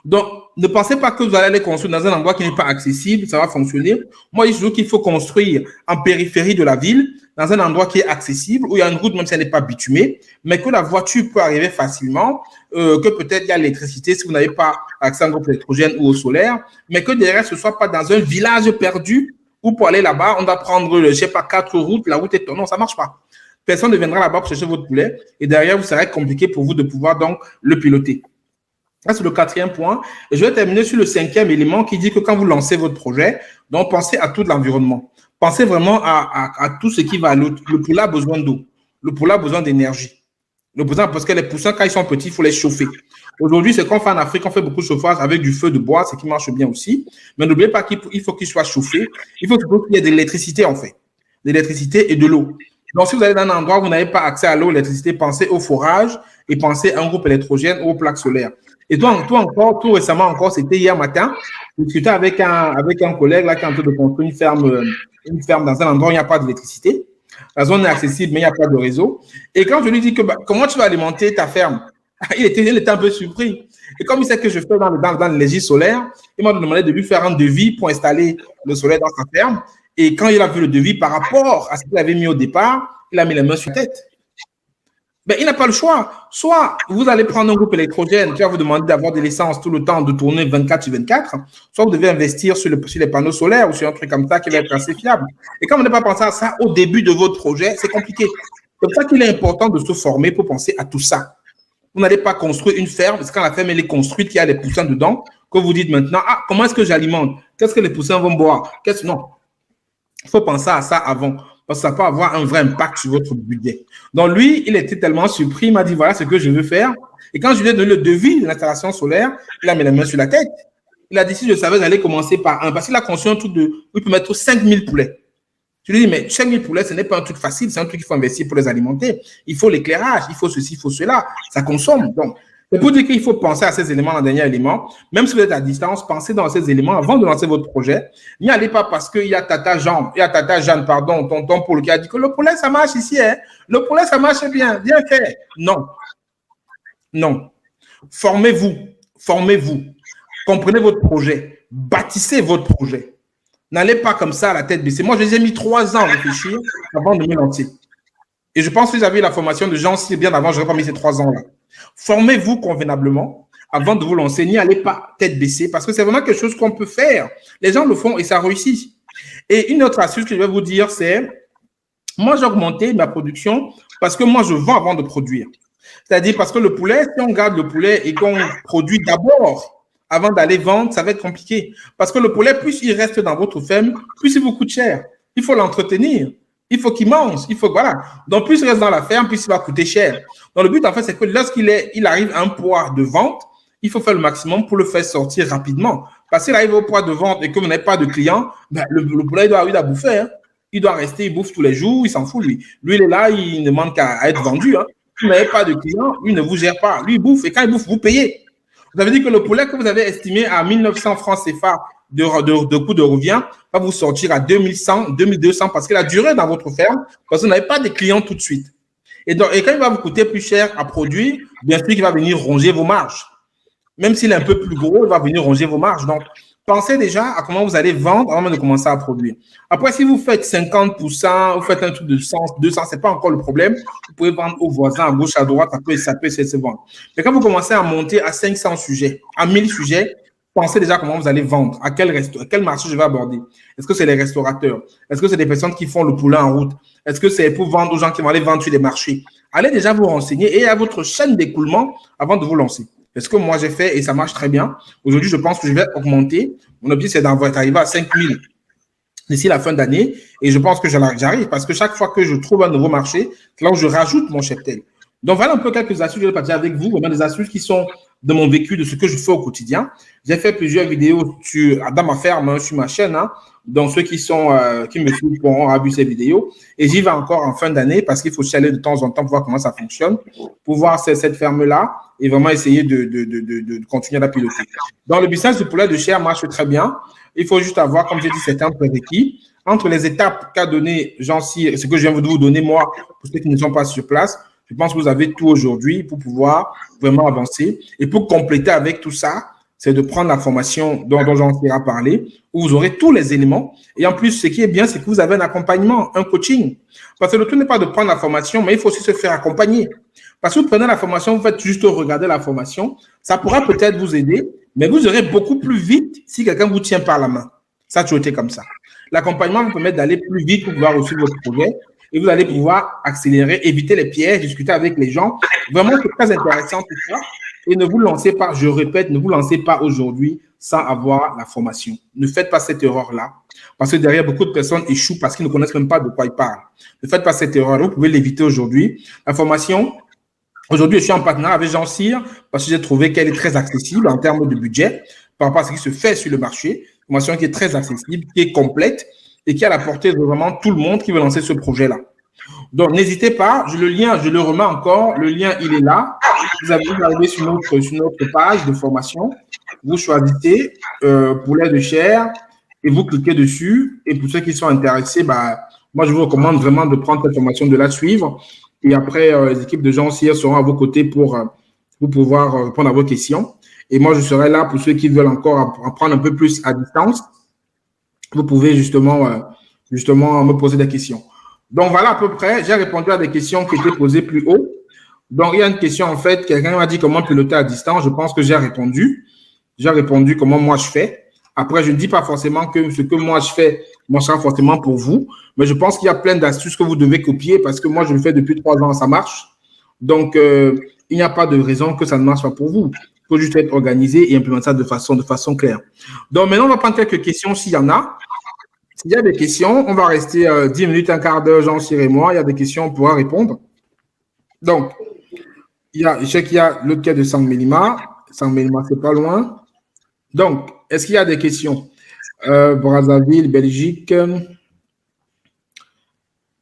Donc, ne pensez pas que vous allez aller construire dans un endroit qui n'est pas accessible, ça va fonctionner. Moi, je dis toujours qu'il faut construire en périphérie de la ville, dans un endroit qui est accessible, où il y a une route, même si elle n'est pas bitumée, mais que la voiture peut arriver facilement, que peut-être il y a l'électricité si vous n'avez pas accès à un groupe électrogène ou au solaire, mais que derrière, ce ne soit pas dans un village perdu, où pour aller là-bas, on doit prendre, je ne sais pas, 4 routes, la route est... Non, ça ne marche pas. Personne ne viendra là-bas pour chercher votre poulet, et derrière, vous serez compliqué pour vous de pouvoir donc le piloter. Ça, c'est le quatrième point. Et je vais terminer sur le cinquième élément qui dit que quand vous lancez votre projet, donc pensez à tout l'environnement. Pensez vraiment à tout ce qui va à l'autre. Le poulet a besoin d'eau. Le poulet a besoin d'énergie. Parce que les poussins, quand ils sont petits, il faut les chauffer. Aujourd'hui, c'est qu'on fait en Afrique, on fait beaucoup de chauffage avec du feu de bois, ce qui marche bien aussi. Mais n'oubliez pas qu'il faut qu'il soit chauffé. Il faut qu'il y ait de l'électricité, en fait. De l'électricité et de l'eau. Donc, si vous allez dans un endroit où vous n'avez pas accès à l'eau, l'électricité, pensez au forage et pensez à un groupe électrogène ou aux plaques solaires. Et tout récemment encore, c'était hier matin, je discutais avec un collègue là, qui est en train de construire une ferme dans un endroit où il n'y a pas d'électricité. La zone est accessible, mais il n'y a pas de réseau. Et quand je lui dis que comment tu vas alimenter ta ferme, il était un peu surpris. Et comme il sait que je fais dans l'énergie solaire, il m'a demandé de lui faire un devis pour installer le solaire dans sa ferme. Et quand il a vu le devis par rapport à ce qu'il avait mis au départ, il a mis les mains sur la tête. Ben, il n'a pas le choix. Soit vous allez prendre un groupe électrogène qui va vous demander d'avoir de l'essence tout le temps, de tourner 24 sur 24, soit vous devez investir sur les panneaux solaires ou sur un truc comme ça qui va être assez fiable. Et quand vous n'avez pas pensé à ça au début de votre projet, c'est compliqué. C'est pour ça qu'il est important de se former pour penser à tout ça. Vous n'allez pas construire une ferme, parce que quand la ferme elle est construite, qu'il y a des poussins dedans, que vous dites maintenant, comment est-ce que j'alimente? Qu'est-ce que les poussins vont boire? Non. Il faut penser à ça avant. Parce que ça peut avoir un vrai impact sur votre budget. Donc, lui, il était tellement surpris, il m'a dit, voilà ce que je veux faire. Et quand je lui ai donné le devis de l'installation solaire, il a mis la main sur la tête. Il a dit, si je savais, j'allais commencer par un. Parce qu'il a construit un truc où il peut mettre 5000 poulets. Je lui ai dit, mais 5000 poulets, ce n'est pas un truc facile, c'est un truc qu'il faut investir pour les alimenter. Il faut l'éclairage, il faut ceci, il faut cela. Ça consomme. Donc, c'est pour dire qu'il faut penser à ces éléments, le dernier élément. Même si vous êtes à distance, pensez dans ces éléments avant de lancer votre projet. N'y allez pas parce qu'il y a Tata Jeanne, tonton Paul, qui a dit que le poulet, ça marche ici, hein. Le poulet, ça marche bien fait. Non. Formez-vous. Comprenez votre projet. Bâtissez votre projet. N'allez pas comme ça à la tête baissée. Moi, je les ai mis 3 ans à réfléchir avant de me lancer. Et je pense que j'avais la formation de Jean si bien avant, je n'aurais pas mis ces 3 ans-là. Formez-vous convenablement avant de vous lancer. N'y allez pas tête baissée parce que c'est vraiment quelque chose qu'on peut faire. Les gens le font et ça réussit. Et une autre astuce que je vais vous dire, c'est moi, j'ai augmenté ma production parce que moi, je vends avant de produire. C'est-à-dire parce que le poulet, si on garde le poulet et qu'on produit d'abord avant d'aller vendre, ça va être compliqué. Parce que le poulet, plus il reste dans votre ferme, plus il vous coûte cher. Il faut l'entretenir. Il faut qu'il mange, voilà. Donc, plus il reste dans la ferme, plus il va coûter cher. Donc, le but, en fait, c'est que lorsqu'il arrive à un poids de vente, il faut faire le maximum pour le faire sortir rapidement. Parce qu'il arrive au poids de vente et que vous n'avez pas de clients, le poulet, il doit bouffer. Hein. Il doit rester, il bouffe tous les jours, il s'en fout, lui. Lui, il est là, il ne demande qu'à être vendu. Hein. Si vous n'avez pas de clients, lui ne vous gère pas. Lui, il bouffe et quand il bouffe, vous payez. Vous avez dit que le poulet que vous avez estimé à 1900 francs CFA de coût de revient va vous sortir à 2100, 2200 parce qu'il a duré dans votre ferme parce que vous n'avez pas de clients tout de suite. Et quand il va vous coûter plus cher à produire, bien sûr qu'il va venir ronger vos marges. Même s'il est un peu plus gros, il va venir ronger vos marges. Donc, pensez déjà à comment vous allez vendre avant de commencer à produire. Après, si vous faites 50%, vous faites un truc de 100, 200, ce n'est pas encore le problème. Vous pouvez vendre aux voisins à gauche, à droite, ça peut se vendre. Mais quand vous commencez à monter à 500 sujets, à 1000 sujets, pensez déjà comment vous allez vendre, à quel marché je vais aborder. Est-ce que c'est les restaurateurs? Est-ce que c'est des personnes qui font le poulet en route? Est-ce que c'est pour vendre aux gens qui vont aller vendre sur les marchés? Allez déjà vous renseigner et à votre chaîne d'écoulement avant de vous lancer. C'est ce que moi j'ai fait et ça marche très bien. Aujourd'hui, je pense que je vais augmenter. Mon objectif, c'est d'arriver à 5 000 d'ici la fin d'année et je pense que j'arrive parce que chaque fois que je trouve un nouveau marché, c'est là où je rajoute mon cheptel. Donc, voilà un peu quelques astuces que je vais partager avec vous, vraiment des astuces qui sont de mon vécu, de ce que je fais au quotidien. J'ai fait plusieurs vidéos dans ma ferme, sur ma chaîne. Donc, ceux qui me suivent pourront avoir vu ces vidéos. Et j'y vais encore en fin d'année parce qu'il faut aller de temps en temps pour voir comment ça fonctionne, pour voir cette ferme-là et vraiment essayer de continuer à la piloter. Dans le business du poulet de chair marche très bien. Il faut juste avoir, comme j'ai dit, certains prérequis. Entre les étapes qu'a donné Jean-Cyr et ce que je viens de vous donner, moi, pour ceux qui ne sont pas sur place, je pense que vous avez tout aujourd'hui pour pouvoir vraiment avancer. Et pour compléter avec tout ça, c'est de prendre la formation dont Jean-Cyr a parlé, où vous aurez tous les éléments. Et en plus, ce qui est bien, c'est que vous avez un accompagnement, un coaching. Parce que le tout n'est pas de prendre la formation, mais il faut aussi se faire accompagner. Parce que vous prenez la formation, vous faites juste regarder la formation. Ça pourra peut-être vous aider, mais vous irez beaucoup plus vite si quelqu'un vous tient par la main. Ça a toujours été comme ça. L'accompagnement vous permet d'aller plus vite pour pouvoir réussir votre projet. Et vous allez pouvoir accélérer, éviter les pièges, discuter avec les gens. Vraiment, c'est très intéressant tout ça. Et ne vous lancez pas, je répète, ne vous lancez pas aujourd'hui sans avoir la formation. Ne faites pas cette erreur-là. Parce que derrière, beaucoup de personnes échouent parce qu'ils ne connaissent même pas de quoi ils parlent. Ne faites pas cette erreur-là. Vous pouvez l'éviter aujourd'hui. La formation, aujourd'hui, je suis en partenariat avec Jean-Cyr parce que j'ai trouvé qu'elle est très accessible en termes de budget par rapport à ce qui se fait sur le marché. Une formation qui est très accessible, qui est complète et qui a la portée de vraiment tout le monde qui veut lancer ce projet-là. Donc, n'hésitez pas, je le remets encore, le lien, il est là. Vous arrivez sur notre page de formation, vous choisissez poulet de chair et vous cliquez dessus. Et pour ceux qui sont intéressés, moi, je vous recommande vraiment de prendre cette formation, de la suivre. Et après, les équipes de Jean-Cyr seront à vos côtés pour pouvoir répondre à vos questions. Et moi, je serai là pour ceux qui veulent encore apprendre un peu plus à distance. Vous pouvez justement me poser des questions. Donc, voilà à peu près. J'ai répondu à des questions qui étaient posées plus haut. Donc, il y a une question, en fait, quelqu'un m'a dit comment piloter à distance. Je pense que j'ai répondu. J'ai répondu comment moi je fais. Après, je ne dis pas forcément que ce que moi je fais marchera forcément pour vous. Mais je pense qu'il y a plein d'astuces que vous devez copier parce que moi, je le fais depuis 3 ans, ça marche. Donc, il n'y a pas de raison que ça ne marche pas pour vous. Il faut juste être organisé et implémenter ça de façon claire. Donc, maintenant, on va prendre quelques questions s'il y en a. S'il y a des questions, on va rester 10 minutes, un quart d'heure, Jean-Cyr et moi. Il y a des questions, on pourra répondre. Donc, je sais qu'il y a l'autre cas de Sangmelima. Sangmelima, c'est pas loin. Donc, est-ce qu'il y a des questions? Brazzaville, Belgique.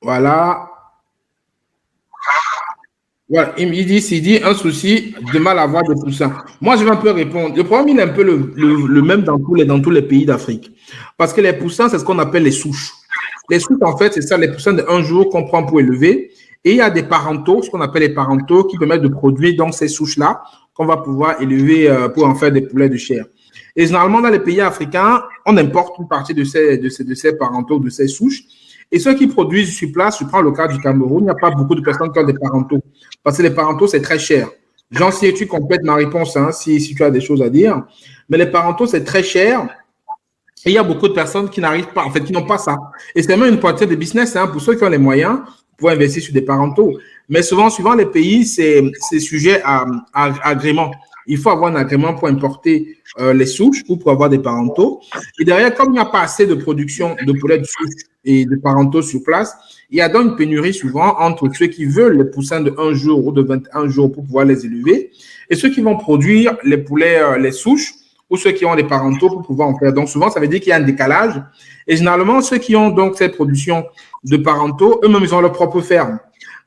Voilà. Voilà, il dit un souci de mal à voir des poussins. Moi, je vais un peu répondre. Le problème, il est un peu le même dans tous les pays d'Afrique. Parce que les poussins, c'est ce qu'on appelle les souches. Les souches, en fait, c'est ça, les poussins de un jour qu'on prend pour élever. Et il y a des parentaux, ce qu'on appelle les parentaux, qui permettent de produire donc ces souches-là qu'on va pouvoir élever pour en faire des poulets de chair. Et généralement, dans les pays africains, on importe une partie de ces parentaux, de ces souches. Et ceux qui produisent sur place, je prends le cas du Cameroun, il n'y a pas beaucoup de personnes qui ont des parentaux. Parce que les parentaux, c'est très cher. Jean, si tu complètes ma réponse, si tu as des choses à dire. Mais les parentaux, c'est très cher. Et il y a beaucoup de personnes qui n'arrivent pas, en fait, qui n'ont pas ça. Et c'est même une partie de business, pour ceux qui ont les moyens, pour investir sur des parentaux. Mais souvent, suivant les pays, c'est sujet à agrément. Il faut avoir un agrément pour importer les souches ou pour avoir des parentaux. Et derrière, comme il n'y a pas assez de production de poulets de souches et de parentaux sur place, il y a donc une pénurie souvent entre ceux qui veulent les poussins de 1 jour ou de 21 jours pour pouvoir les élever et ceux qui vont produire les poulets, les souches ou ceux qui ont des parentaux pour pouvoir en faire. Donc, souvent, ça veut dire qu'il y a un décalage. Et généralement, ceux qui ont donc cette production de parentaux, eux-mêmes, ils ont leur propre ferme.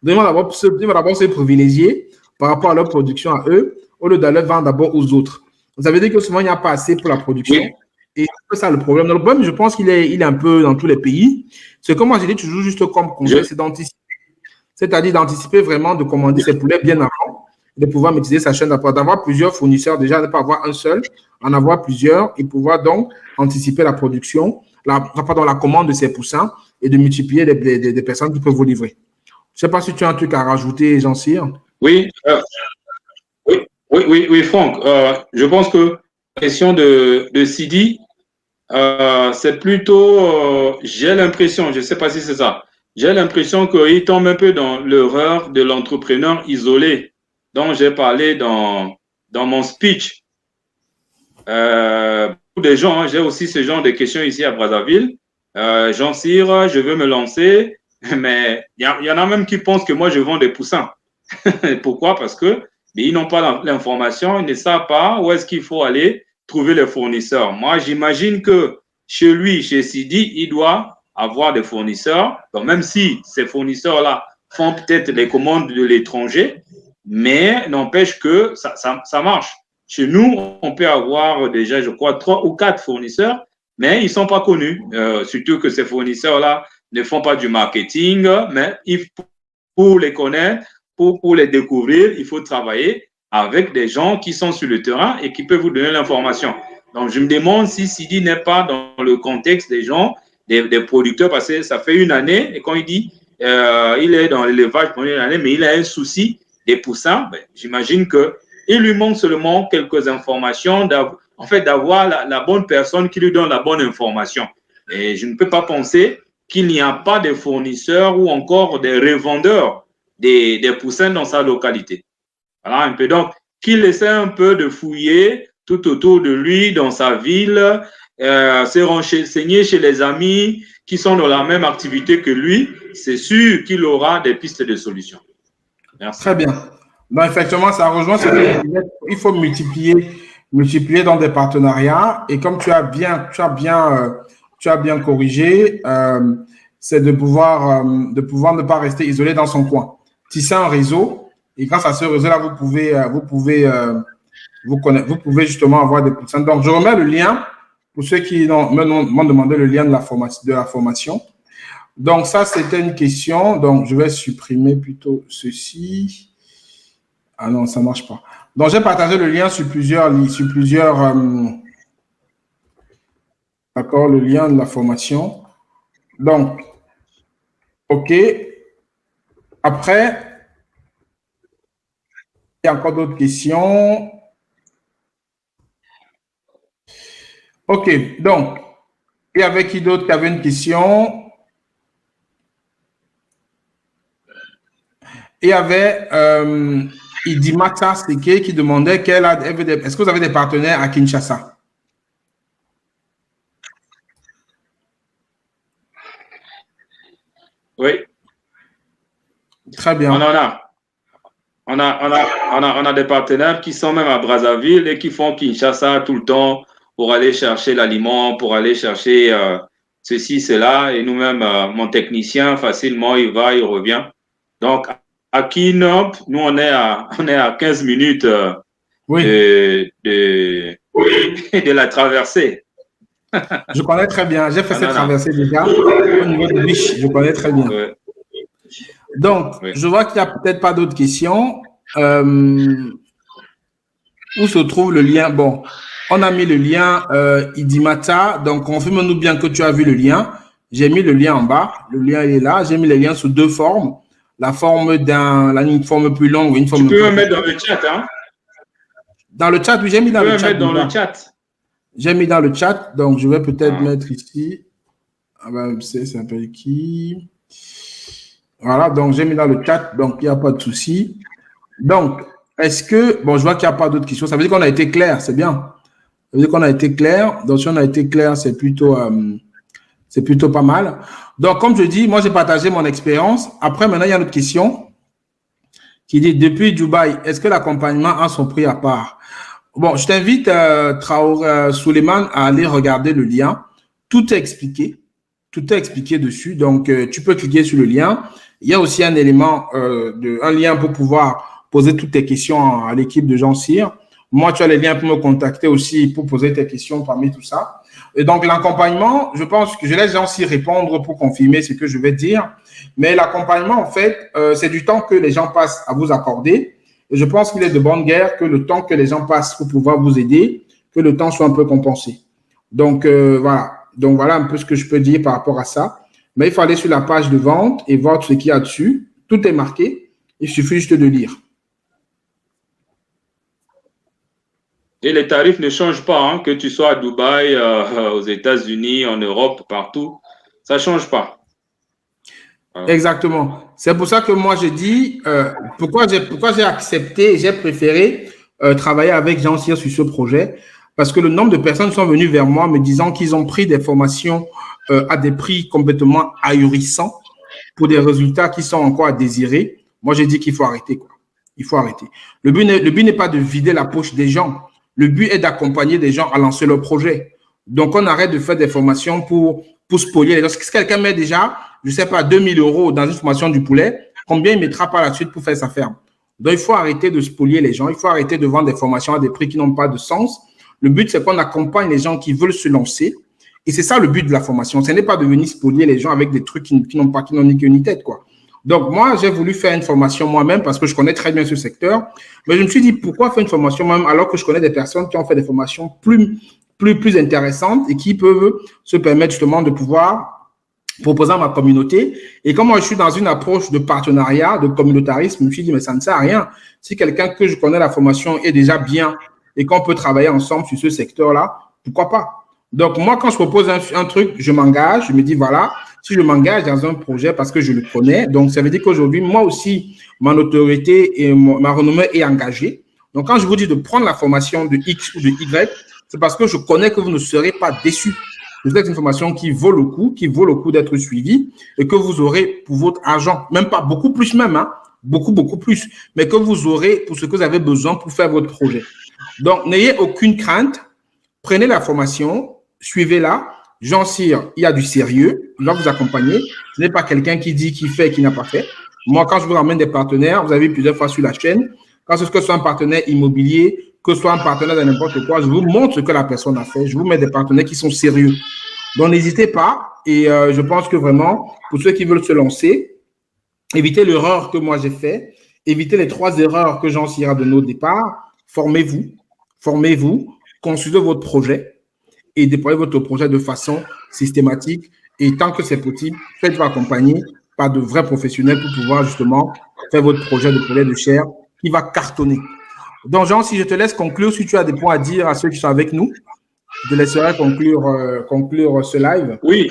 Ils vont d'abord se privilégier par rapport à leur production à eux, au lieu d'aller vendre d'abord aux autres. Ça veut dire que souvent, il n'y a pas assez pour la production. Oui. Et c'est ça le problème. Le problème, je pense qu'il est un peu dans tous les pays. C'est comme moi, j'ai dit toujours juste comme conseil, c'est d'anticiper. C'est-à-dire d'anticiper vraiment, de commander ses poulets bien avant, de pouvoir maîtriser sa chaîne d'approvisionnement, d'avoir plusieurs fournisseurs déjà, de ne pas avoir un seul, en avoir plusieurs et pouvoir donc anticiper la production, la commande de ces poussins et de multiplier des personnes qui peuvent vous livrer. Je ne sais pas si tu as un truc à rajouter, Jean-Cyr. Oui, oui, Franck. Je pense que question de Sidi, c'est plutôt, j'ai l'impression, je ne sais pas si c'est ça, j'ai l'impression qu'il tombe un peu dans l'erreur de l'entrepreneur isolé dont j'ai parlé dans mon speech. Pour des gens, j'ai aussi ce genre de questions ici à Brazzaville. Jean Cyr, je veux me lancer, mais il y en a même qui pensent que moi je vends des poussins. Pourquoi? Parce que ils n'ont pas l'information, ils ne savent pas où est-ce qu'il faut aller trouver les fournisseurs. Moi, j'imagine que chez lui, chez Sidi, il doit avoir des fournisseurs. Donc, même si ces fournisseurs-là font peut-être les commandes de l'étranger, mais n'empêche que ça marche. Chez nous, on peut avoir déjà, je crois, 3 ou 4 fournisseurs, mais ils ne sont pas connus. Surtout que ces fournisseurs-là ne font pas du marketing, mais pour les connaître, pour les découvrir, il faut travailler avec des gens qui sont sur le terrain et qui peuvent vous donner l'information. Donc, je me demande si Sidi n'est pas dans le contexte des gens, des producteurs, parce que ça fait une année, et quand il dit il est dans l'élevage pendant une année, mais il a un souci des poussins, ben, j'imagine qu'il lui manque seulement quelques informations, en fait, d'avoir la bonne personne qui lui donne la bonne information. Et je ne peux pas penser qu'il n'y a pas de fournisseurs ou encore des revendeurs des poussins dans sa localité. Voilà un peu. Donc, qu'il essaie un peu de fouiller tout autour de lui, dans sa ville, se renseigner chez les amis qui sont dans la même activité que lui, c'est sûr qu'il aura des pistes de solutions. Merci. Très bien. Donc, effectivement, ça rejoint ce que je disais. Il faut multiplier dans des partenariats. Et comme tu as bien corrigé, c'est de pouvoir ne pas rester isolé dans son coin. Tisser un réseau, et grâce à ce réseau-là, vous pouvez justement avoir des poussins. Donc, je remets le lien pour ceux qui m'ont demandé le lien de la formation. Donc, ça, c'était une question. Donc, je vais supprimer plutôt ceci. Ah non, ça ne marche pas. Donc, j'ai partagé le lien sur plusieurs d'accord, le lien de la formation. Donc, OK. Après, il y a encore d'autres questions. OK. Donc, il y avait qui d'autre qui avait une question? Il y avait Idimata Seke qui demandait est-ce que vous avez des partenaires à Kinshasa? Oui. Très bien. On a des partenaires qui sont même à Brazzaville et qui font Kinshasa tout le temps pour aller chercher l'aliment, pour aller chercher ceci, cela. Et nous-mêmes, mon technicien, facilement, il va, il revient. Donc, à Kinop, nous, on est à 15 minutes de la traversée. Je connais très bien. J'ai fait cette traversée déjà au niveau de Biche. Je connais très bien. Oui. Donc, je vois qu'il n'y a peut-être pas d'autres questions. Où se trouve le lien? Bon, on a mis le lien Idimata. Donc, confirme-nous bien que tu as vu le lien. J'ai mis le lien en bas. Le lien est là. J'ai mis les liens sous 2 formes. La forme une forme plus longue ou une forme. Tu peux me mettre dans le chat, hein? Dans le chat, oui, j'ai mis dans le chat. Tu peux me mettre dans le chat. J'ai mis dans le chat, donc je vais peut-être mettre ici. Ah ben, c'est un peu qui. Voilà, donc j'ai mis dans le chat, donc il n'y a pas de souci. Donc, est-ce que, bon, je vois qu'il n'y a pas d'autres questions. Ça veut dire qu'on a été clair, c'est bien. Ça veut dire qu'on a été clair. Donc, si on a été clair, c'est plutôt pas mal. Donc, comme je dis, moi, j'ai partagé mon expérience. Après, maintenant, il y a une autre question qui dit, depuis Dubaï, est-ce que l'accompagnement a son prix à part? Bon, je t'invite, Traoré Suleiman, à aller regarder le lien. Tout est expliqué. Tout est expliqué dessus. Donc, tu peux cliquer sur le lien. Il y a aussi un élément, un lien pour pouvoir poser toutes tes questions à l'équipe de Jean Cyr. Moi, tu as les liens pour me contacter aussi pour poser tes questions parmi tout ça. Et donc, l'accompagnement, je pense que je laisse Jean Cyr répondre pour confirmer ce que je vais dire. Mais l'accompagnement, en fait, c'est du temps que les gens passent à vous accorder. Et je pense qu'il est de bonne guerre que le temps que les gens passent pour pouvoir vous aider, que le temps soit un peu compensé. Donc, voilà. Donc, voilà un peu ce que je peux dire par rapport à ça. Mais il faut aller sur la page de vente et voir ce qu'il y a dessus. Tout est marqué. Il suffit juste de lire. Et les tarifs ne changent pas, hein, que tu sois à Dubaï, aux États-Unis, en Europe, partout. Ça ne change pas. Exactement. C'est pour ça que moi, j'ai dit, pourquoi j'ai accepté, j'ai préféré travailler avec Jean Cyr sur ce projet, parce que le nombre de personnes sont venues vers moi me disant qu'ils ont pris des formations à des prix complètement ahurissants pour des résultats qui sont encore à désirer. Moi, j'ai dit qu'il faut arrêter, quoi. Il faut arrêter. Le but n'est pas de vider la poche des gens. Le but est d'accompagner des gens à lancer leur projet. Donc, on arrête de faire des formations pour spolier les gens. Si quelqu'un met déjà, je ne sais pas, 2000 € dans une formation du poulet, combien il mettra par la suite pour faire sa ferme? Donc, il faut arrêter de spolier les gens. Il faut arrêter de vendre des formations à des prix qui n'ont pas de sens. Le but, c'est qu'on accompagne les gens qui veulent se lancer. Et c'est ça le but de la formation. Ce n'est pas de venir spolier les gens avec des trucs qui n'ont ni queue ni tête, quoi. Donc, moi, j'ai voulu faire une formation moi-même parce que je connais très bien ce secteur. Mais je me suis dit, pourquoi faire une formation moi-même alors que je connais des personnes qui ont fait des formations plus intéressantes et qui peuvent se permettre justement de pouvoir proposer à ma communauté. Et comme moi, je suis dans une approche de partenariat, de communautarisme, je me suis dit, mais ça ne sert à rien. Si quelqu'un que je connais la formation est déjà bien et qu'on peut travailler ensemble sur ce secteur-là, pourquoi pas? Donc, moi, quand je propose un truc, je m'engage, je me dis, voilà, si je m'engage dans un projet parce que je le connais, donc ça veut dire qu'aujourd'hui, moi aussi, ma notoriété et ma renommée est engagée. Donc, quand je vous dis de prendre la formation de X ou de Y, c'est parce que je connais que vous ne serez pas déçus. Vous êtes une formation qui vaut le coup d'être suivie et que vous aurez pour votre argent, même pas beaucoup plus même, hein, beaucoup plus, mais que vous aurez pour ce que vous avez besoin pour faire votre projet. Donc, n'ayez aucune crainte, prenez la formation, suivez-la. Jean Cyr, il y a du sérieux, il va vous accompagner. Ce n'est pas quelqu'un qui dit qu'il fait et qui n'a pas fait. Moi, quand je vous ramène des partenaires, vous avez vu plusieurs fois sur la chaîne, quand ce soit un partenaire immobilier, que ce soit un partenaire de n'importe quoi, je vous montre ce que la personne a fait. Je vous mets des partenaires qui sont sérieux. Donc, n'hésitez pas. Et je pense que vraiment, pour ceux qui veulent se lancer, évitez l'erreur que moi j'ai fait, évitez les 3 erreurs que Jean Cyr a données au départ. Formez-vous, construisez votre projet et déployez votre projet de façon systématique. Et tant que c'est possible, faites-vous accompagner par de vrais professionnels pour pouvoir justement faire votre projet de poulet de chair qui va cartonner. Donc, Jean, si je te laisse conclure, si tu as des points à dire à ceux qui sont avec nous, je te laisserai conclure ce live. Oui.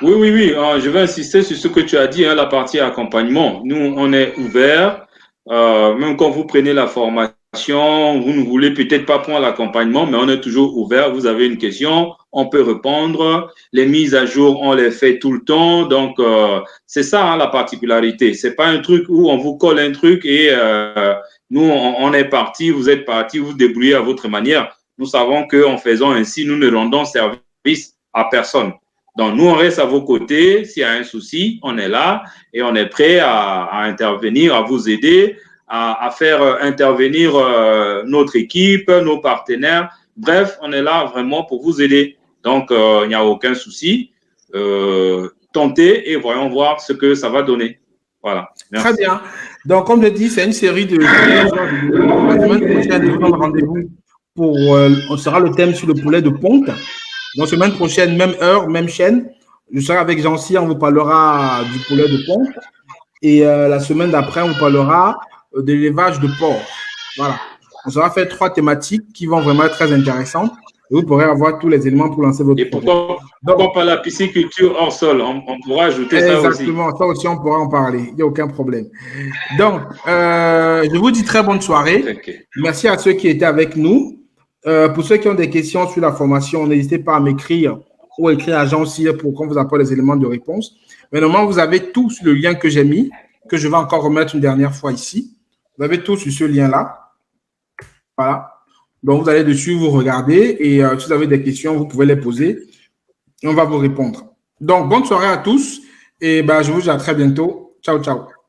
Je vais insister sur ce que tu as dit, hein, la partie accompagnement. Nous, on est ouvert. Même quand vous prenez la formation, vous ne voulez peut-être pas prendre l'accompagnement, mais on est toujours ouvert. Vous avez une question, on peut répondre. Les mises à jour, on les fait tout le temps. Donc, c'est ça, hein, la particularité. C'est pas un truc où on vous colle un truc et nous, on est parti, vous êtes parti, vous débrouillez à votre manière. Nous savons qu'en faisant ainsi, nous ne rendons service à personne. Donc, nous, on reste à vos côtés. S'il y a un souci, on est là et on est prêt à intervenir, à vous aider, à faire intervenir notre équipe, nos partenaires. Bref, on est là vraiment pour vous aider. Donc, il n'y a aucun souci. Tentez et voyons voir ce que ça va donner. Voilà. Merci. Très bien. Donc, comme je dis, c'est une série de... La semaine prochaine, nous avons rendez-vous pour... on sera le thème sur le poulet de ponte. Donc, semaine prochaine, même heure, même chaîne. Je serai avec Jean Cyr, on vous parlera du poulet de ponte. Et la semaine d'après, on vous parlera de l'élevage de porc. Voilà. On sera fait 3 thématiques qui vont vraiment être très intéressantes. Et vous pourrez avoir tous les éléments pour lancer votre projet. Et pourquoi pas la pisciculture hors sol? On pourra ajouter ça aussi. Exactement, ça aussi, on pourra en parler. Il n'y a aucun problème. Donc, je vous dis très bonne soirée. Okay. Merci à ceux qui étaient avec nous. Pour ceux qui ont des questions sur la formation, n'hésitez pas à m'écrire ou à écrire à Jean Cyr pour qu'on vous apporte les éléments de réponse. Mais normalement, vous avez tout sur le lien que j'ai mis, que je vais encore remettre une dernière fois ici. Vous avez tout sur ce lien-là. Voilà. Donc, vous allez dessus, vous regardez et si vous avez des questions, vous pouvez les poser et on va vous répondre. Donc, bonne soirée à tous et je vous dis à très bientôt. Ciao, ciao.